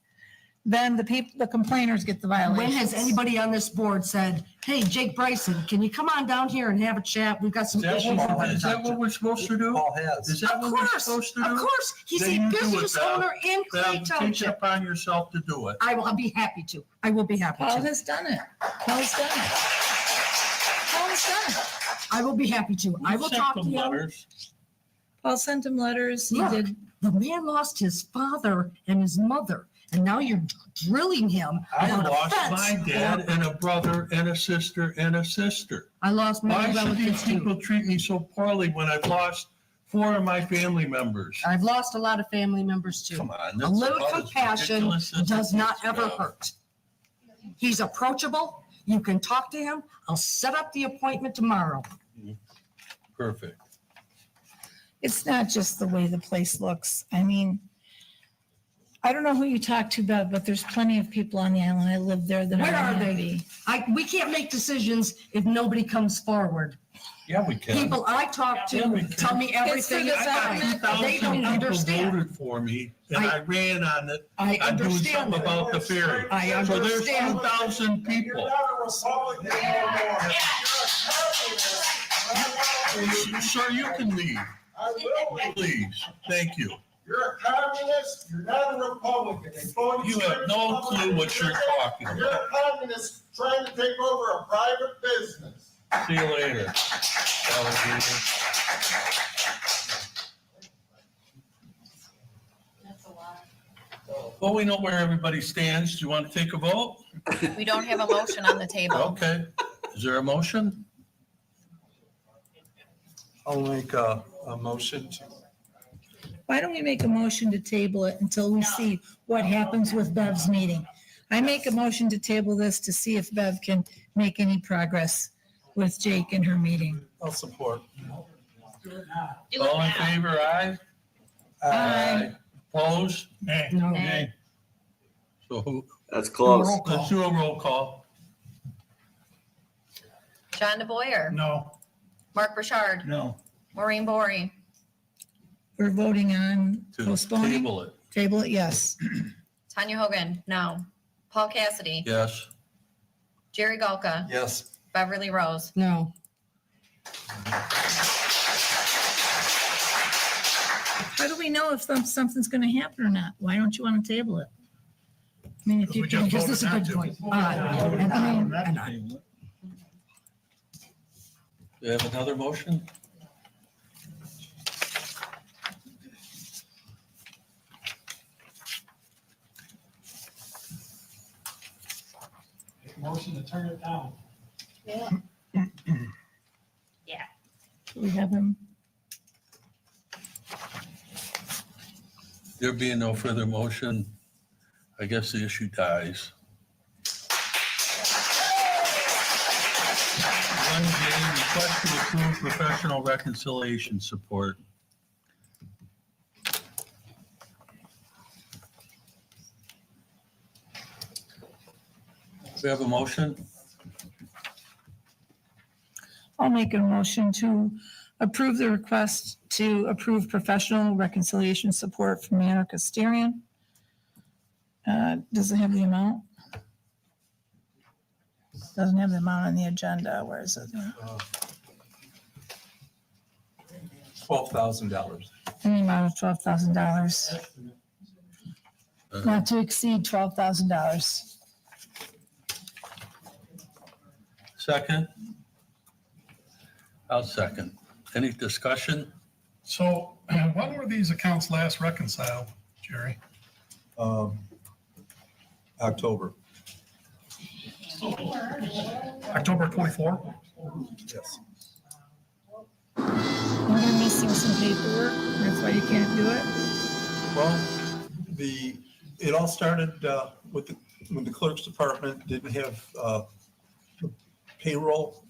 then the complainers get the violations. When has anybody on this board said, hey, Jake Bryson, can you come on down here and have a chat? We've got some Is issues. that what we're supposed to do? Paul has. Is that Of what we're course, supposed to do? of course. He's Then a you do it, business Val. owner in Val, Clay take it Township. upon yourself to do it. I'll be happy to. I will be happy Paul to. has done it. Paul's done it. Paul has done it. I will be happy to. I You will sent talk to them him. letters. Paul sent him letters. He Look, did. the man lost his father and his mother, and now you're drilling him I about a lost fence. my dad and a brother and a sister and a sister. I lost Why many should these relatives too. people treat me so poorly when I've lost 4 of my family members? I've lost a lot of family members too. Come on. A that's little about as compassion ridiculous as does it not gets, ever Val. hurt. He's approachable. You can talk to him. I'll set up the appointment tomorrow. Perfect. It's not just the way the place looks. I mean, I don't know who you talk to, Bev, but there's plenty of people on the island. I live there that Where are are they? unhappy. We can't make decisions if nobody comes forward. Yeah, we can. People I talk Yeah, we to can. tell me everything is It's for the fine. government. They don't 2,000 people understand. voted for me, and I ran on it. I I'm doing understand something that. about the ferry. I So there's understand. 2,000 people. Sir, you can leave, I will. please. Thank you. You're a communist, you're not a Republican. They voted You have no clue what you're talking You're about. a communist trying to take over a private business. See you later, alligator. Well, we know where everybody stands. Do you want to take a vote? We don't have a motion on the table. Okay. Is there a motion? I'll make a motion to. Why don't we make a motion to table it until we see what happens with Bev's meeting? I make a motion to table this to see if Bev can make any progress with Jake in her meeting. I'll support. All in favor, aye? Aye. Opposed? Nay. No. Nay. So who, That's close. let's do a roll call. John DeBoyer, No. Mark Burchard, No. Maureen Bory, We're voting on To postponing. table it. Table it, yes. Tanya Hogan, no. Paul Cassidy, Yes. Jerry Galka, Yes. Beverly Rose. No. How do we know if something's gonna happen or not? Why don't you want to table it? I mean, if you, We just because this is a voted good not point. to. And I mean, and I- Do you have another motion? Motion to turn it down. Yeah. do we have him. There being no further motion, I guess the issue dies. 1J, request to approve professional reconciliation support. Do we have a motion? I'll make a motion to approve the request to approve professional reconciliation support from Anna Castarian. Does it have the amount? Doesn't have the amount on the agenda. Where is it? $12,000. In the amount of $12,000, not to exceed $12,000. Second? I'll second. Any discussion? So when were these accounts last reconciled, Jerry? October. October 24? Yes. You're missing some paperwork. That's why you can't do it. Well, it all started when the clerk's department didn't have payroll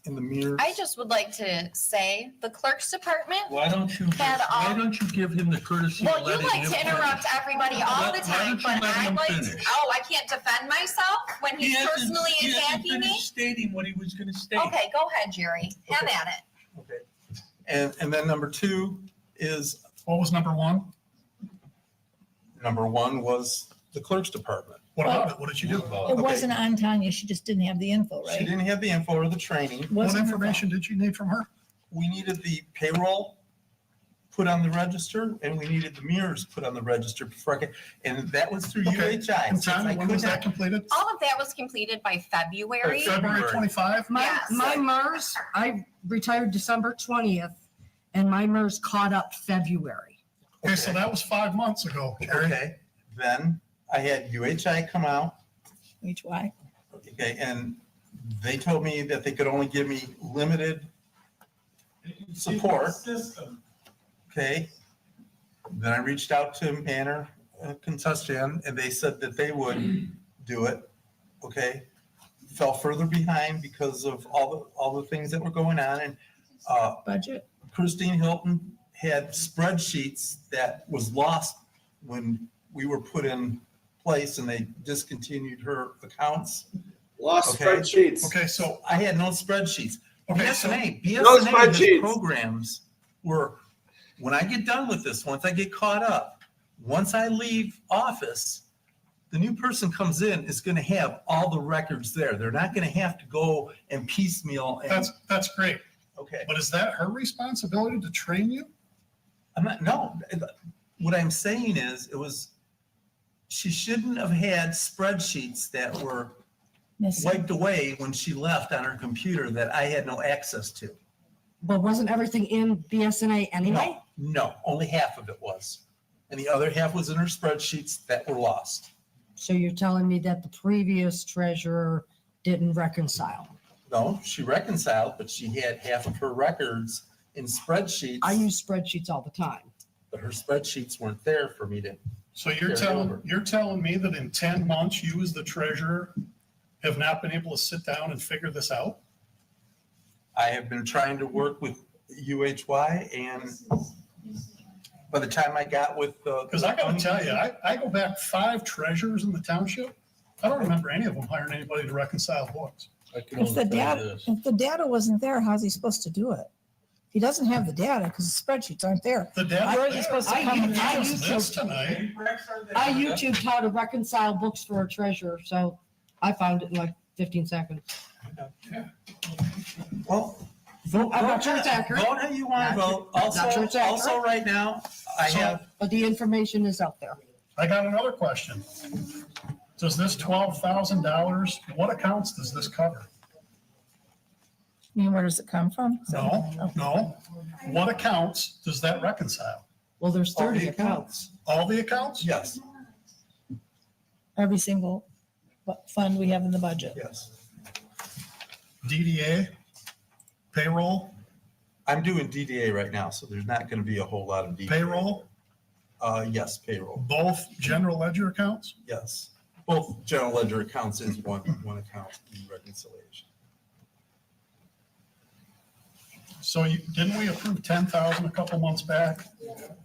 in the mirrors. I just would like to say the clerk's department. Why don't you give him the courtesy Well, of you letting like him to interrupt finish? everybody all the Why time, don't you but let I him like, finish? I can't defend myself when he's personally attacking me? Stating what he was gonna state. Okay, go ahead, Jerry. Have at it. Okay. And then number two is. What was number one? Number one was the clerk's department. What about it? What did you do? It wasn't on Tanya. She just didn't have the info, She right? didn't have the info or the training. What information did you need from her? We needed the payroll put on the register and we needed the mirrors put on the register before I could, and that was through Okay. UHI. And Tanya, I when could was that not- completed? All of that was completed by February. February 25? Yes. My MERS, I retired December 20th, and my MERS caught up February. Okay, so that was 5 months ago, Jerry. Okay, then I had UHI come out, Which why? okay, and they told me that they could only give me limited support. Okay. Then I reached out to Manor Consustian and they said that they would do it. Okay. Fell further behind because of all the things that were going on. And Budget? Christine Hilton had spreadsheets that was lost when we were put in place and they discontinued her accounts. Lost Okay. spreadsheets. Okay, so I had no spreadsheets. Okay, so- BSNA, No his spreadsheets. programs were, when I get done with this, once I get caught up, once I leave office, the new person comes in is going to have all the records there. They're not going to have to go and piecemeal. And, that's great. okay. But is that her responsibility to train you? I'm not, no, what I'm saying is she shouldn't have had spreadsheets that were Missing. wiped away when she left on her computer that I had no access to. But wasn't everything in BSNA anyway? No, only half of it was. And the other half was in her spreadsheets that were lost. So you're telling me that the previous treasurer didn't reconcile? No, she reconciled, but she had half of her records in spreadsheets. I use spreadsheets all the time. But her spreadsheets weren't there for me to. So you're carry over. telling me that in 10 months, you as the treasurer have not been able to sit down and figure this out? I have been trying to work with UHY, and by the time I got with Because I gotta tell you, I go back 5 treasurers in the township. I don't remember any of them hiring anybody to reconcile books. I can If only the tell you data, this. if the data wasn't there, how's he supposed to do it? He doesn't have the data because the spreadsheets aren't there. The data. Where are you supposed to come and I find used this tonight. I YouTubed how to reconcile books for a treasurer, so I found it in like 15 seconds. Well, I'm not sure it's accurate. Vote how you want to vote. Not sure it's accurate. Also right now, I have, But the information is out there. I got another question. Does this $12,000, what accounts does this cover? I mean, where does it come from? No. What accounts does that reconcile? Well, there's all 30 the accounts. All the accounts? yes, Every single fund we have in the budget. yes. DDA, payroll, I'm doing DDA right now, so there's not going to be a whole lot of DDA. payroll, Yes, payroll. both general ledger accounts? Yes. Both general ledger accounts is one account in reconciliation. So didn't we approve 10,000 a couple months back?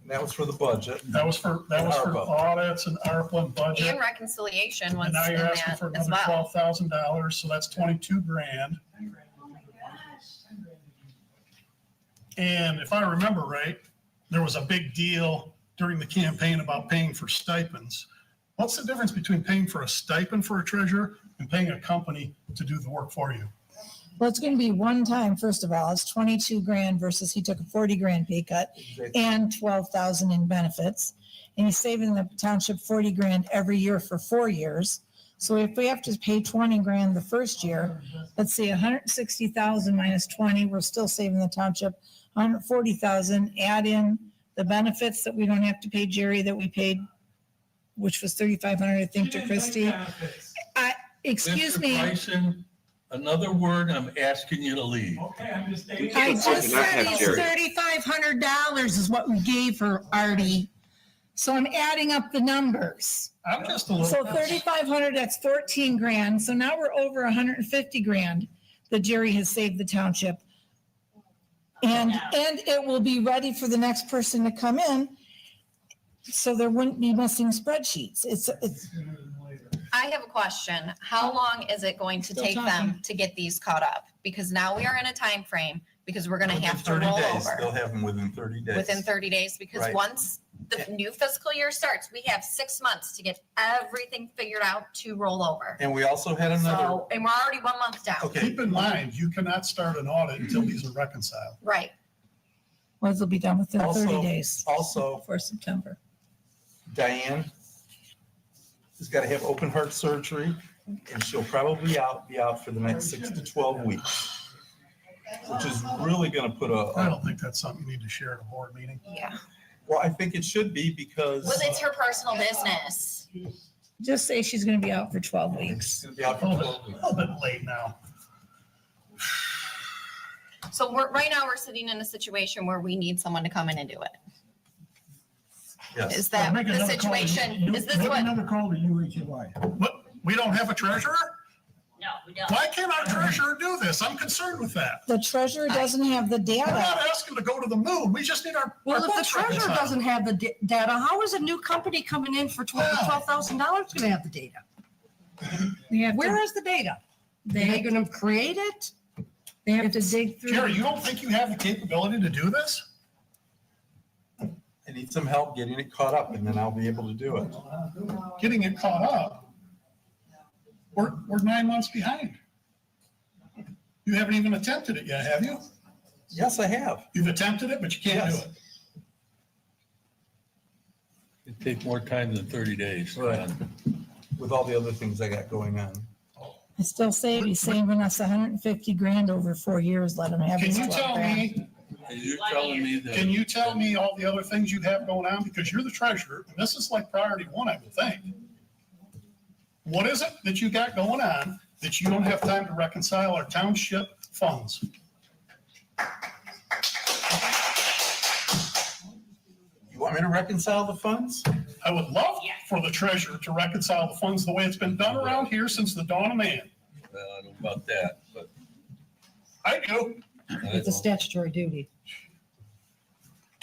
That was for the budget. That was for ARPA. audits and ARPA and budget. And reconciliation was And now in you're asking that for as another well. $12,000, so that's 22 grand. And if I remember right, there was a big deal during the campaign about paying for stipends. What's the difference between paying for a stipend for a treasurer and paying a company to do the work for you? Well, it's going to be one time, first of all, it's 22 grand versus he took a 40 grand pay cut and 12,000 in benefits. And he's saving the township 40 grand every year for 4 years. So if we have to pay 20 grand the first year, let's say 160,000 minus 20, we're still saving the township 140,000. Add in the benefits that we don't have to pay Jerry that we paid, which was 3,500, I think, to Christie. Excuse Mr. me. Bryson, another word, I'm asking you to leave. I just said it's $3,500 is what we gave her, Artie. So I'm adding up the numbers. I'm just a little. So 3,500, that's 14 grand. So now we're over 150 grand that Jerry has saved the township. And it will be ready for the next person to come in. So there wouldn't be missing spreadsheets. It's I have a question. How long is it going to Still take talking. them to get these caught up? Because now we are in a time frame because we're going to Within have to 30 roll days. They'll over have them within 30 days. within 30 days because Right. once the new fiscal year starts, we have 6 months to get everything figured out to roll over. And we also had another, So, and we're already 1 month down. okay, Keep in mind, you cannot start an audit until these are reconciled. Right. well, it'll be done within 30 Also- days also for September. Diane has got to have open heart surgery, and she'll probably be out for the next 6 to 12 weeks, which is really going to put I a, don't think that's something you need to share at a board meeting. Yeah. well, I think it should be because Well, it's her personal business. Just say she's going to be out for 12 weeks. it's going to be out for A 12 weeks. little bit late now. So right now we're sitting in a situation where we need someone to come in and do it. Yes. Is that Make the another call to- situation? Is this make what? Another call to UHY. What, we don't have a treasurer? No, we don't. Why can't our treasurer do this? I'm concerned with that. The treasurer doesn't have the We're data. not asking to go to the moon. We just need our. Well, our if the books treasurer reconciled. doesn't have the data, how is a new company coming in for $12,000 going to have the data? We have Where to, is the data? Are they going to create it? they have to dig through. Jerry, you don't think you have the capability to do this? I need some help getting it caught up, and then I'll be able to do it. Getting it caught up. We're 9 months behind. You haven't even attempted it yet, have you? Yes, I have. You've attempted it, but you can't do Yes. it. It'd take more time than 30 days. Right. With all the other things I got going on. I still say he's saving us 150 grand over 4 years. Let him have Can his you 12 tell grand. me, And you're telling me that. can you tell me all the other things you have going on? Because you're the treasurer, and this is like priority one, I would think. What is it that you got going on that you don't have time to reconcile our township funds? You want me to reconcile the funds? I would love for the treasurer to reconcile the funds the way it's been done around here since the dawn of man. Well, I don't know about that, but I do. It's a statutory duty.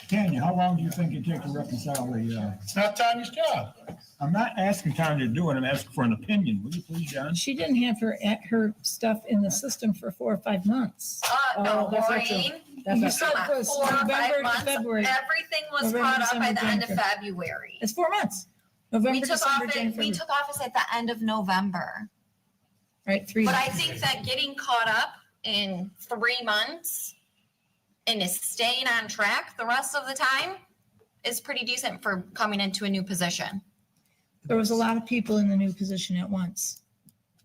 Tanya, how long do you think it takes to reconcile the, It's not Tanya's job. I'm not asking Tanya to do it, I'm asking for an opinion. Will you please, John? She didn't have her stuff in the system for 4 or 5 months. No, Oh, that's not true. Maureen. That's You not said Come on, it was 4 or 5 November to months. February. Everything was November, caught up by December, the end of January. February. It's 4 months. We November, took December, off January. we took office at the end of November. Right, 3 But I months. think that getting caught up in 3 months and is staying on track the rest of the time is pretty decent for coming into a new position. There was a lot of people in the new position at once.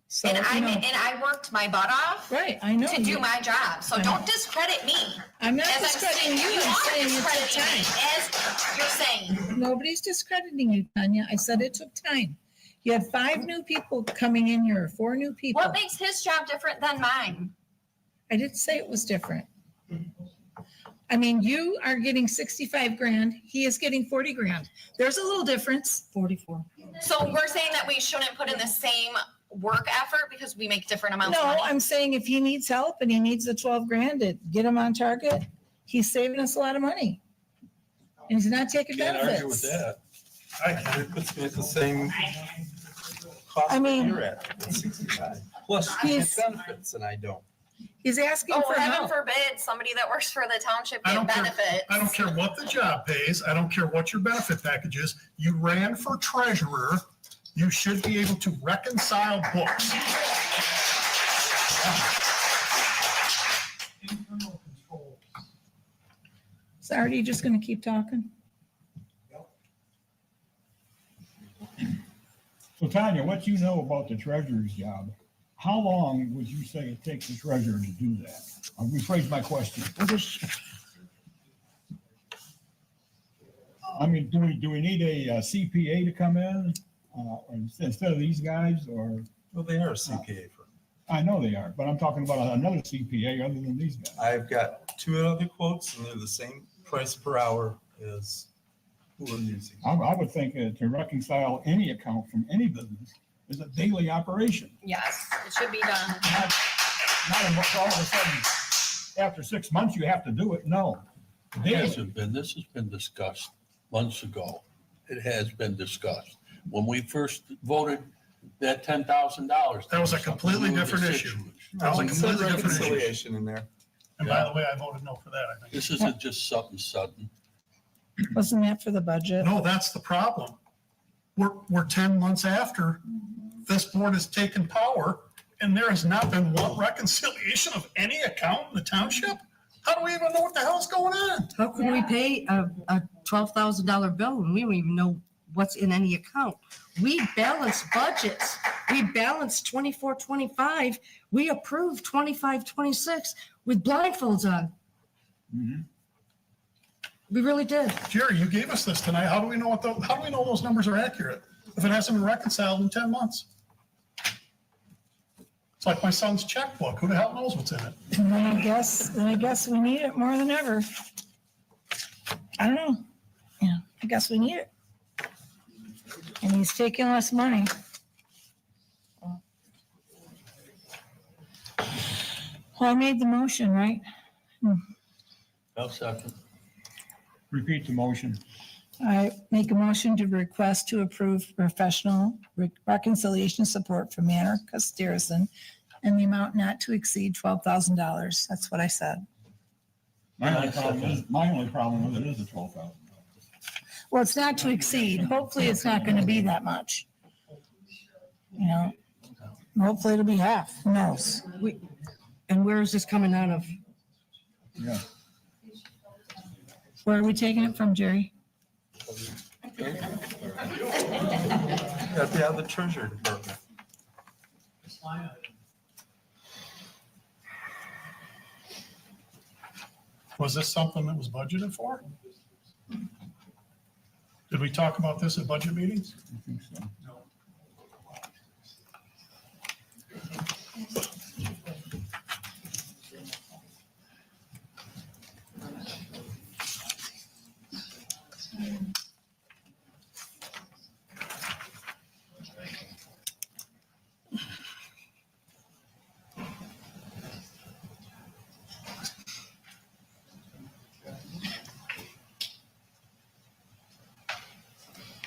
So, And you know, I worked my butt off right, I know. to do my job. So I know. don't discredit me. I'm not As I'm discrediting saying, you, I'm are saying it took discrediting me, time. as you're saying. Nobody's discrediting you, Tanya. I said it took time. You had 5 new people coming in here, 4 new people. What makes his job different than mine? I didn't say it was different. I mean, you are getting 65 grand. He is getting 40 grand. There's a little difference. 44. So we're saying that we shouldn't put in the same work effort because we make different amounts of No, money? I'm saying if he needs help and he needs the 12 grand to get him on target, he's saving us a lot of money. And he's not taking Can't argue with benefits. that. It puts me at the same cost I that mean, you're at 65. Plus, you he's- get benefits and I don't. He's asking Oh, for heaven help. forbid somebody that works for the township I get don't care. benefits. I don't care what the job pays. I don't care what your benefit package is. You ran for treasurer. You should be able to reconcile books. Internal control. So are you just going to keep talking? So Tanya, what you know about the treasurer's job, how long would you say it takes the treasurer to do that? I'll rephrase my question. I mean, do we need a CPA to come in instead of these guys, or? Well, they are a CPA firm. I know they are, but I'm talking about another CPA other than these guys. I've got 2 other quotes and they're the same price per hour as who we're using. I would think to reconcile any account from any business is a daily operation. Yes, it should be done. Not all of a sudden, after 6 months, you have to do it. No. It hasn't been, this has been discussed months ago. It has been discussed. When we first voted that $10,000. That was a completely different issue. That was a completely different issue. Reconciliation in there. And by the way, I voted no for that, I think. This isn't just something sudden. Wasn't that for the budget? No, that's the problem. We're 10 months after this board has taken power and there has not been one reconciliation of any account in the township? How do we even know what the hell's going on? How can we pay a $12,000 bill when we don't even know what's in any account? We balance budgets. We balance 24, 25. We approve 25, 26 with blindfolds on. Mhm. We really did. Jerry, you gave us this tonight. How do we know how do we know those numbers are accurate if it hasn't been reconciled in 10 months? It's like my son's checkbook. Who the hell knows what's in it? And then I guess we need it more than ever. I don't know. Yeah, I guess we need it. And he's taking less money. Well, I made the motion, right? I'll second. Repeat the motion. I make a motion to request to approve professional reconciliation support from Manor Custerison in the amount not to exceed $12,000. That's what I said. My only problem with it is the 12,000. Well, it's not to exceed. Hopefully, it's not going to be that much. You know, hopefully it'll be half. Who knows? And where is this coming out of? Yeah. Where are we taking it from, Jerry? At the Treasury Department. Was this something that was budgeted for? Did we talk about this at budget meetings? I think so.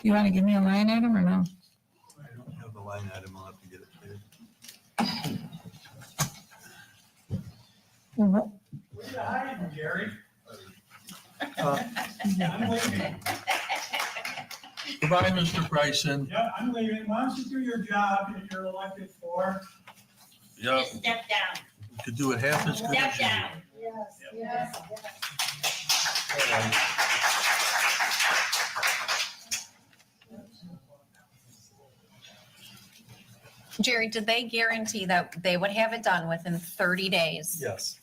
You want to give me a line item or no? I don't have the line item, I'll have to get it cleared. What? Where you hiding, Gary? Uh, I'm leaving. Goodbye, Mr. Bryson. Yeah, I'm leaving. Why don't you do your job that you're elected for? Yep, Step down. you could do it half as good Step as you. down. Yes. Jerry, did they guarantee that they would have it done within 30 days? Yes.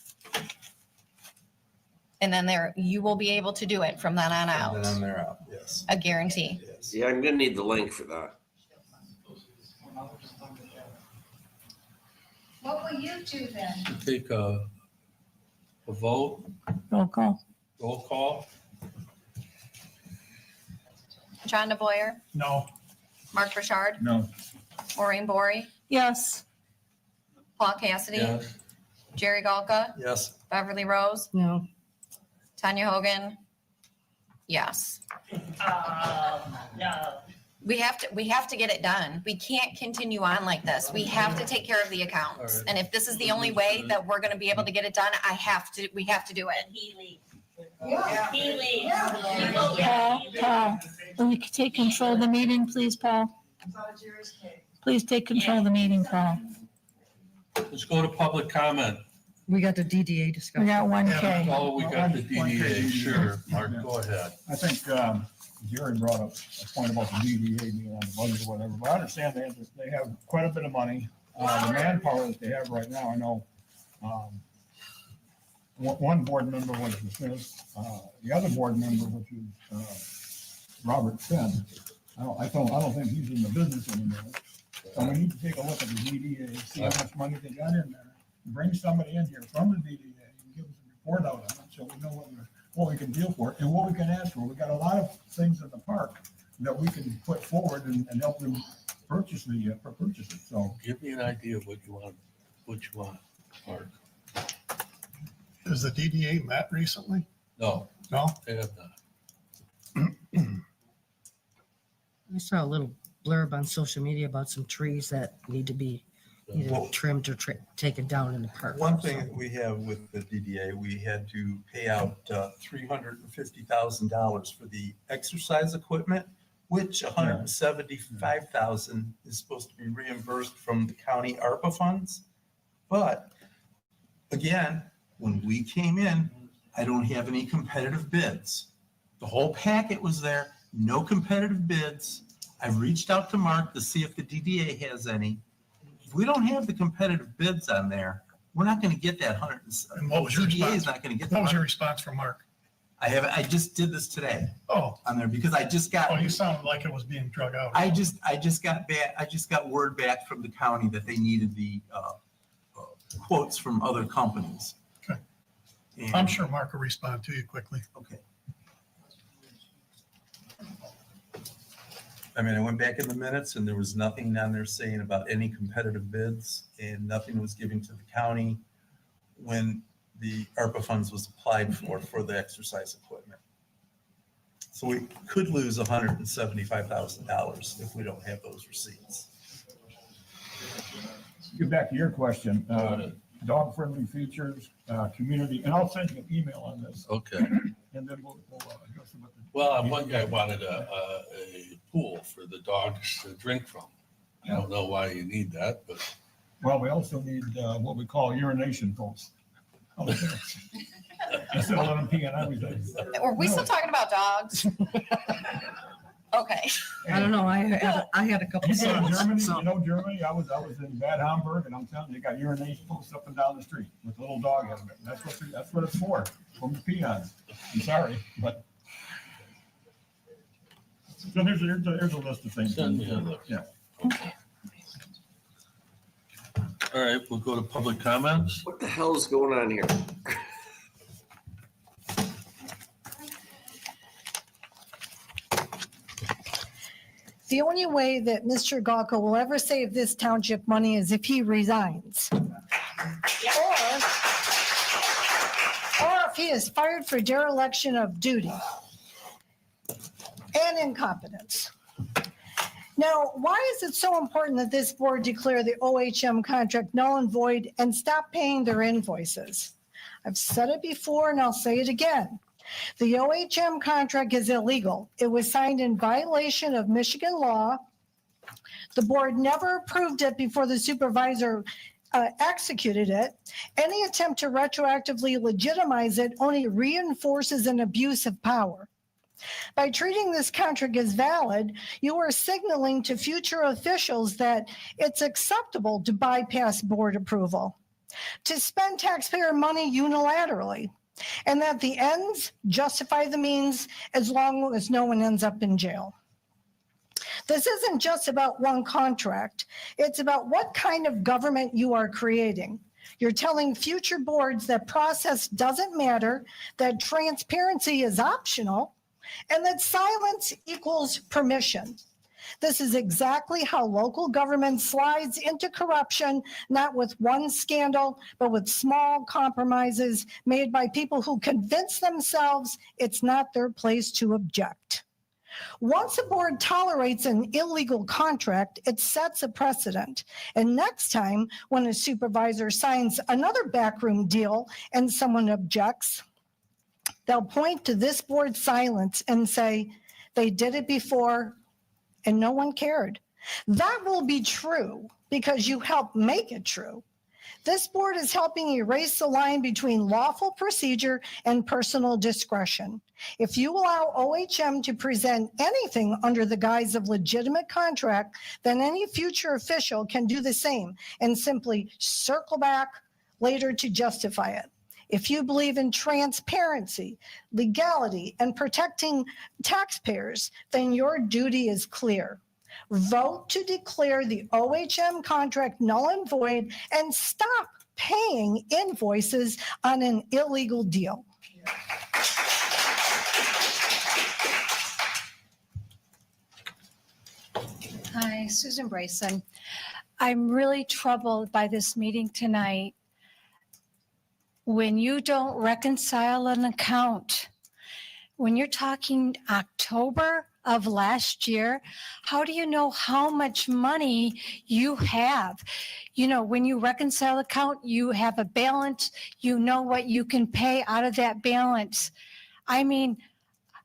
And then you will be able to do it from then on out? And then I'm there out, yes. A guarantee? Yes. Yeah, I'm gonna need the link for that. What will you do then? Take a vote, Roll call. roll call. John DeBoyer, No. Mark Burchard, No. Maureen Bory, Yes. Paul Cassidy, Yes. Jerry Galka, Yes. Beverly Rose, No. Tanya Hogan. Yes. No. We have to get it done. We can't continue on like this. We have to take care of the accounts. All right. And if this is the only way that we're gonna be able to get it done, we have to do it. He leaves. Yeah. He leaves. Paul, Paul, will you take control of the meeting, please, Paul? Please take control of the meeting, Paul. Let's go to public comment. We got the DDA We discussion. got 1K. Oh, we got the DDA, sure. Mark, go ahead. I think Jerry brought up a point about the DDA being on the budget or whatever, but I understand they have quite a bit of money. The manpower that they have right now, I know, one board member was dismissed. The other board member, which is Robert Finn, I don't think he's in the business anymore. So we need to take a look at the DDA, see how much money they got in there. Bring somebody in here from the DDA and give us a report out on it, so we know what we can deal for and what we can ask for. We got a lot of things in the park that we can put forward and help them purchase it, so. Give me an idea of what you want, Mark. Has the DDA met recently? No, No? they have not. I saw a little blurb on social media about some trees that need to be either trimmed or taken down in the park. One thing that we have with the DDA, we had to pay out $350,000 for the exercise equipment, which $175,000 is supposed to be reimbursed from the county ARPA funds. But again, when we came in, I don't have any competitive bids. The whole packet was there, no competitive bids. I've reached out to Mark to see if the DDA has any. If we don't have the competitive bids on there, we're not going to get that And what was your DDA response? is not going to get What was your that. response from Mark? I just did this today Oh, on there because I just got, you sounded like it was being drug out. I just got word back from the county that they needed the quotes from other companies. Okay. And- I'm sure Mark will respond to you quickly. Okay. I mean, I went back in the minutes and there was nothing on there saying about any competitive bids and nothing was given to the county when the ARPA funds was applied for the exercise equipment. So we could lose $175,000 if we don't have those receipts. Get back to your question, dog-friendly features, community, and I'll send you an email on this, Okay. and then we'll address it with the. Well, one guy wanted a pool for the dogs to drink from. I don't know why you need that, but. Well, we also need what we call urination posts. Instead of letting them pee on everything. Are we still talking about dogs? Okay. I don't know, I had a couple. You go to songs, Germany, so- you know Germany, I was in Bad Homburg, and I'm telling you, they got urination posts up and down the street with a little dog in it. That's what it's for them to pee on. I'm sorry, but. So there's a list of things. Send me a list. Yeah. All right, we'll go to public comments. What the hell is going on here? The only way that Mr. Galka will ever save this township money is if he resigns. Or if he is fired for dereliction of duty and incompetence. Now, why is it so important that this board declare the OHM contract null and void and stop paying their invoices? I've said it before and I'll say it again. The OHM contract is illegal. It was signed in violation of Michigan law. The board never approved it before the supervisor executed it. Any attempt to retroactively legitimize it only reinforces an abuse of power. By treating this contract as valid, you are signaling to future officials that it's acceptable to bypass board approval, to spend taxpayer money unilaterally, and that the ends justify the means as long as no one ends up in jail. This isn't just about one contract. It's about what kind of government you are creating. You're telling future boards that process doesn't matter, that transparency is optional, and that silence equals permission. This is exactly how local government slides into corruption, not with one scandal, but with small compromises made by people who convince themselves it's not their place to object. Once a board tolerates an illegal contract, it sets a precedent. And next time, when a supervisor signs another backroom deal and someone objects, they'll point to this board's silence and say, they did it before and no one cared. That will be true because you helped make it true. This board is helping erase the line between lawful procedure and personal discretion. If you allow OHM to present anything under the guise of legitimate contract, then any future official can do the same and simply circle back later to justify it. If you believe in transparency, legality, and protecting taxpayers, then your duty is clear. Vote to declare the OHM contract null and void and stop paying invoices on an illegal deal. Hi, Susan Brayson. I'm really troubled by this meeting tonight. When you don't reconcile an account, when you're talking October of last year, how do you know how much money you have? You know, when you reconcile account, you have a balance, you know what you can pay out of that balance. I mean,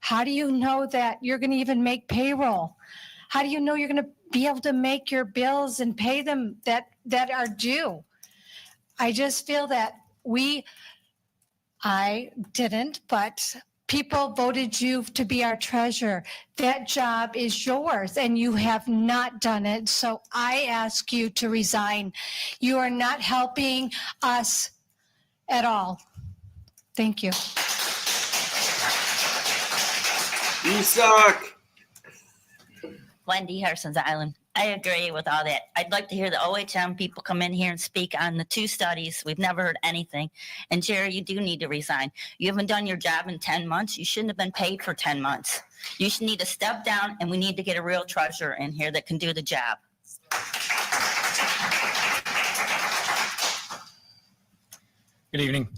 how do you know that you're going to even make payroll? How do you know you're going to be able to make your bills and pay them that are due? I just feel that I didn't, but people voted you to be our treasurer. That job is yours and you have not done it. So I ask you to resign. You are not helping us at all. Thank you. You suck. Wendy, Harson's Island. I agree with all that. I'd like to hear the OHM people come in here and speak on the 2 studies. We've never heard anything. And Jerry, you do need to resign. You haven't done your job in 10 months. You shouldn't have been paid for 10 months. You should need to step down, and we need to get a real treasurer in here that can do the job. Good evening.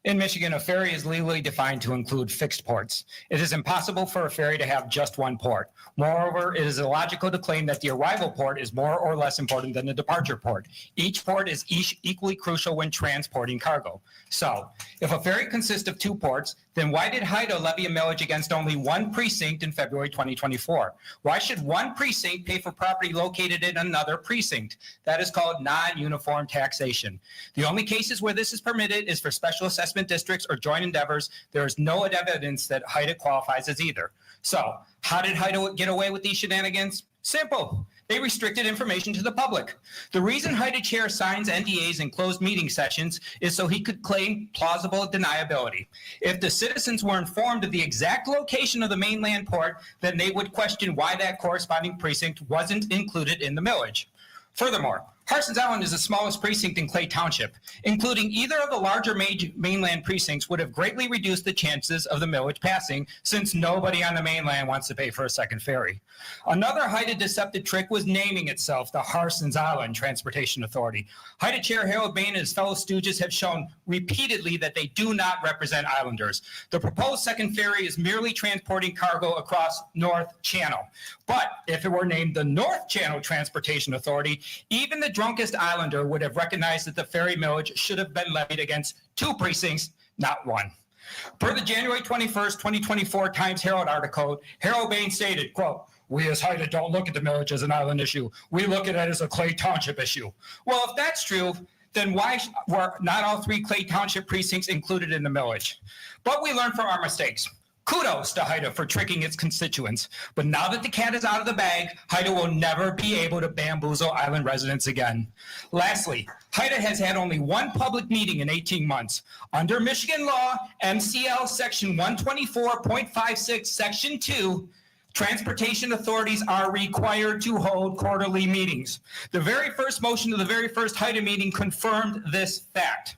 In Michigan, a ferry is legally defined to include fixed ports. It is impossible for a ferry to have just one port. Moreover, it is illogical to claim that the arrival port is more or less important than the departure port. Each port is equally crucial when transporting cargo. So, if a ferry consists of 2 ports, then why did HIDA levy a millage against only one precinct in February 2024? Why should one precinct pay for property located in another precinct? That is called non-uniform taxation. The only cases where this is permitted is for special assessment districts or joint endeavors. There is no evidence that HIDA qualifies as either. So, how did HIDA get away with these shenanigans? Simple. They restricted information to the public. The reason HIDA chair signs NDAs in closed meeting sessions is so he could claim plausible deniability. If the citizens were informed of the exact location of the mainland port, then they would question why that corresponding precinct wasn't included in the millage. Furthermore, Harson's Island is the smallest precinct in Clay Township. Including either of the larger mainland precincts would have greatly reduced the chances of the millage passing, since nobody on the mainland wants to pay for a second ferry. Another HIDA deceptive trick was naming itself the Harson's Island Transportation Authority. HIDA Chair Harold Bain and his fellow stooges have shown repeatedly that they do not represent islanders. The proposed second ferry is merely transporting cargo across North Channel. But if it were named the North Channel Transportation Authority, even the drunkest islander would have recognized that the ferry millage should have been levied against 2 precincts, not 1. Per the January 21st, 2024 Times Herald article, Harold Bain stated, quote, "We as HIDA don't look at the millage as an island issue. We look at it as a Clay Township issue." Well, if that's true, then why were not all 3 Clay Township precincts included in the millage? But we learn from our mistakes. Kudos to HIDA for tricking its constituents. But now that the cat is out of the bag, HIDA will never be able to bamboozle island residents again. Lastly, HIDA has had only 1 public meeting in 18 months. Under Michigan law, MCL section 124.56, section 2, transportation authorities are required to hold quarterly meetings. The very first motion of the very first HIDA meeting confirmed this fact.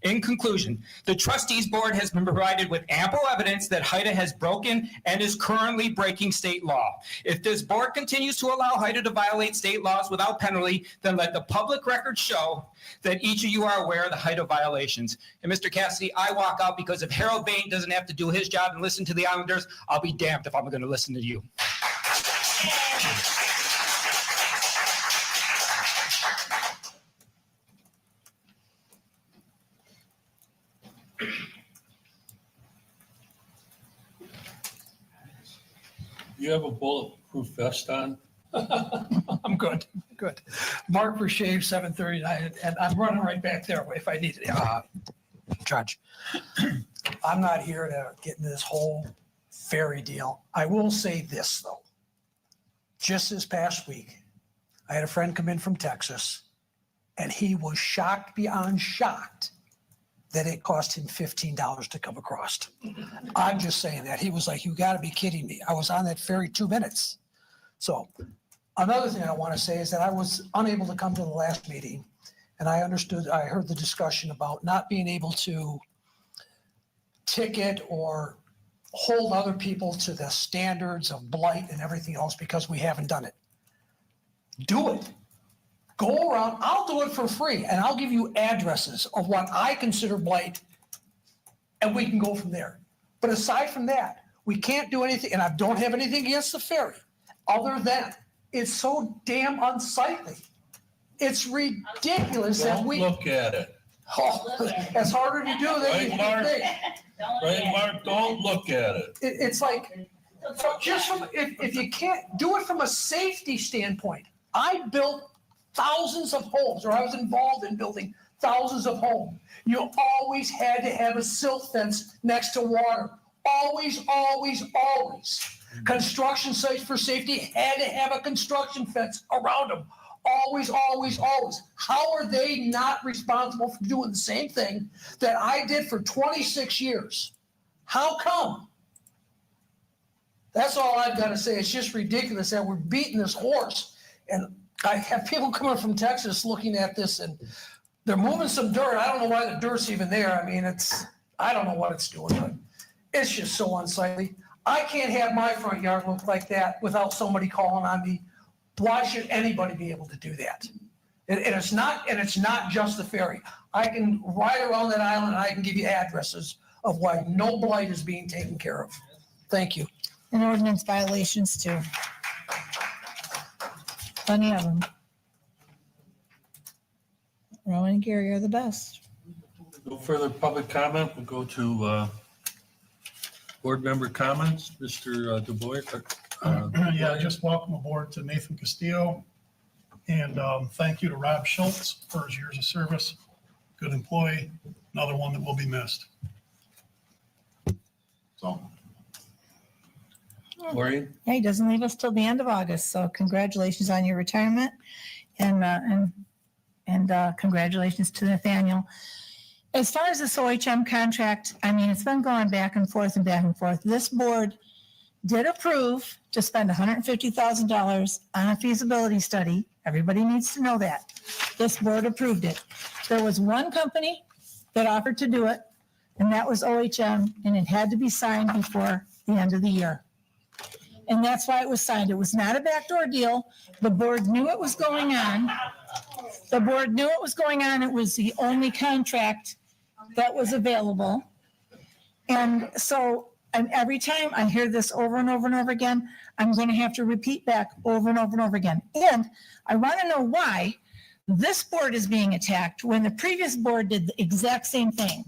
In conclusion, the trustees board has been provided with ample evidence that HIDA has broken and is currently breaking state law. If this board continues to allow HIDA to violate state laws without penalty, then let the public record show that each of you are aware of the HIDA violations. And Mr. Cassidy, I walk out because if Harold Bain doesn't have to do his job and listen to the islanders, I'll be damned if I'm going to listen to you. You have a bulletproof vest on? I'm good. Mark Vershave, 739, and I'm running right back there if I need it. Judge, I'm not here to get into this whole ferry deal. I will say this, though. Just this past week, I had a friend come in from Texas, and he was shocked beyond shocked that it cost him $15 to come across. I'm just saying that. He was like, "You got to be kidding me. I was on that ferry 2 minutes." So another thing I want to say is that I was unable to come to the last meeting, and I heard the discussion about not being able to ticket or hold other people to the standards of blight and everything else because we haven't done it. Do it. Go around, I'll do it for free, and I'll give you addresses of what I consider blight, and we can go from there. But aside from that, we can't do anything, and I don't have anything against the ferry, other than it's so damn unsightly. It's ridiculous that we. Don't look at it. Oh, that's harder to do than you think. Right, Mark, don't look at it. It's like, if you can't do it from a safety standpoint, I built thousands of homes, or I was involved in building thousands of homes. You always had to have a silt fence next to water. Always, always, always. Construction sites for safety had to have a construction fence around them. Always, always, always. How are they not responsible for doing the same thing that I did for 26 years? How come? That's all I've got to say. It's just ridiculous that we're beating this horse. And I have people coming from Texas looking at this, and they're moving some dirt. I don't know why the dirt's even there. I mean, I don't know what it's doing, but it's just so unsightly. I can't have my front yard look like that without somebody calling on me. Why should anybody be able to do that? And it's not just the ferry. I can ride around that island and I can give you addresses of why no blight is being taken care of. Thank you. And ordinance violations too. Plenty of them. Rowan and Gary are the best. No further public comment. We'll go to board member comments. Mr. Du Bois. Yeah, just welcome aboard to Nathan Castillo. And thank you to Rob Schultz for his years of service. Good employee, another one that will be missed. So. Maureen? Yeah, he doesn't leave us till the end of August, so congratulations on your retirement, and congratulations to Nathaniel. As far as this OHM contract, I mean, it's been going back and forth and back and forth. This board did approve to spend $150,000 on a feasibility study Everybody needs to know that. This board approved it. There was one company that offered to do it, and that was OHM, and it had to be signed before the end of the year. And that's why it was signed. It was not a backdoor deal. The board knew it was going on. The board knew it was going on. It was the only contract that was available. And so every time I hear this over and over and over again, I'm going to have to repeat back over and over and over again. And I want to know why this board is being attacked when the previous board did the exact same thing.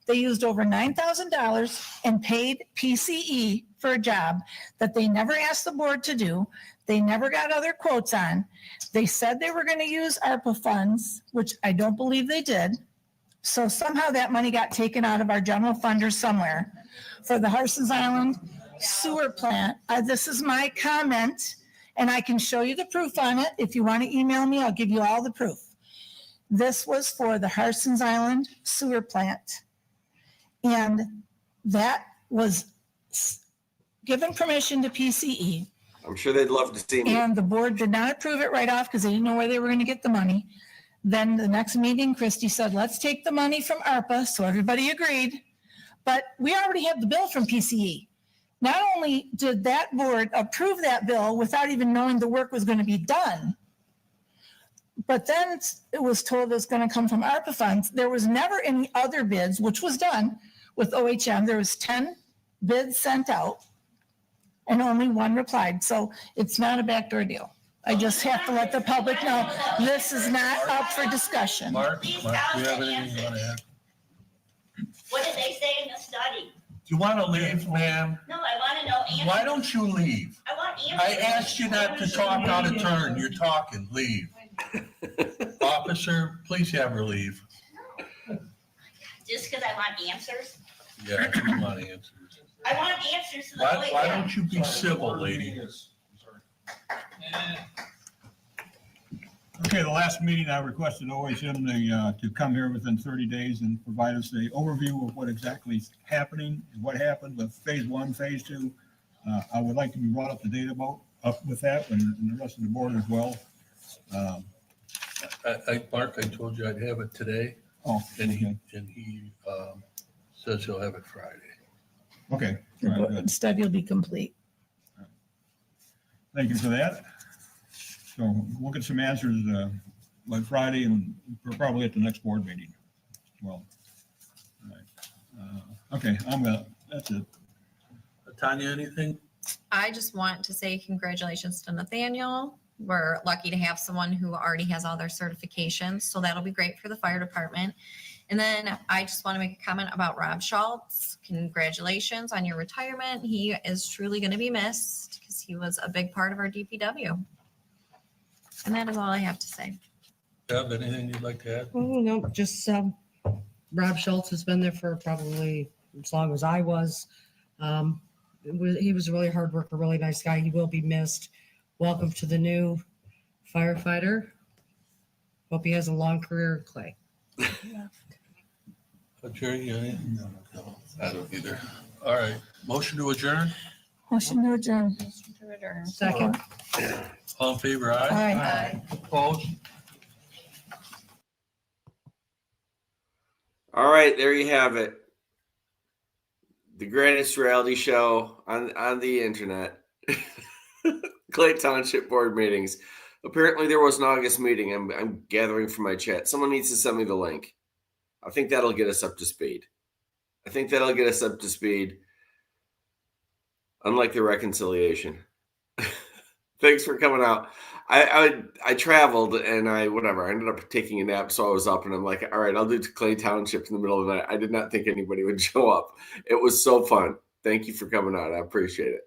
They used over $9,000 and paid PCE for a job that they never asked the board to do. They never got other quotes on. They said they were going to use ARPA funds, which I don't believe they did. So somehow that money got taken out of our general fund or somewhere for the Harson's Island sewer plant. This is my comment, and I can show you the proof on it. If you want to email me, I'll give you all the proof. This was for the Harson's Island sewer plant. And that was given permission to PCE. I'm sure they'd love to see me. And the board did not approve it right off because they didn't know where they were going to get the money. Then the next meeting, Christie said, let's take the money from ARPA. So everybody agreed. But we already have the bill from PCE. Not only did that board approve that bill without even knowing the work was going to be done, but then it was told it was going to come from ARPA funds. There was never any other bids, which was done with OHM. There was 10 bids sent out and only one replied. So it's not a backdoor deal. I just have to let the public know this is not up for discussion. Mark, do you have anything you want to add? What did they say in the study? Do you want to leave, ma'am? No, I want to know answers. Why don't you leave? I want answers. I asked you not to talk out of turn. You're talking. Leave. Officer, please have her leave. Just because I want answers? Yeah, you want answers. I want answers to the Why don't you be civil, lady? Okay, the last meeting I requested OHM to come here within 30 days and provide us an overview of what exactly is happening and what happened with phase one, phase two. I would like to be brought up to date up with that and the rest of the board as well. Mark, I told you I'd have it today. Oh, and he says he'll have it Friday. Okay. The All right, board good. study will be complete. Thank you for that. So we'll get some answers like Friday and probably at the next board meeting. Well, all right. Okay, that's it. Tanya, anything? I just want to say congratulations to Nathaniel. We're lucky to have someone who already has all their certifications, so that'll be great for the fire department. And then I just want to make a comment about Rob Schultz. Congratulations on your retirement. He is truly going to be missed because he was a big part of our DPW. And that is all I have to say. Deb, anything you'd like to add? Oh, no, just Rob Schultz has been there for probably as long as I was. He was a really hard worker, really nice guy. He will be missed. Welcome to the new firefighter. Hope he has a long career in Clay. Jerry, you anything? No, I don't either. All right, motion to adjourn? Motion to adjourn. Second. All in favor, aye? Aye. Opposed? All right, there you have it. The greatest reality show on the internet. Clay Township board meetings. Apparently there was an August meeting. I'm gathering from my chat. Someone needs to send me the link. I think that'll get us up to speed. Unlike the reconciliation. Thanks for coming out. I traveled and I ended up taking a nap, so I was up and I'm like, all right, I'll do Clay Township in the middle of the night. I did not think anybody would show up. It was so fun. Thank you for coming out. I appreciate it.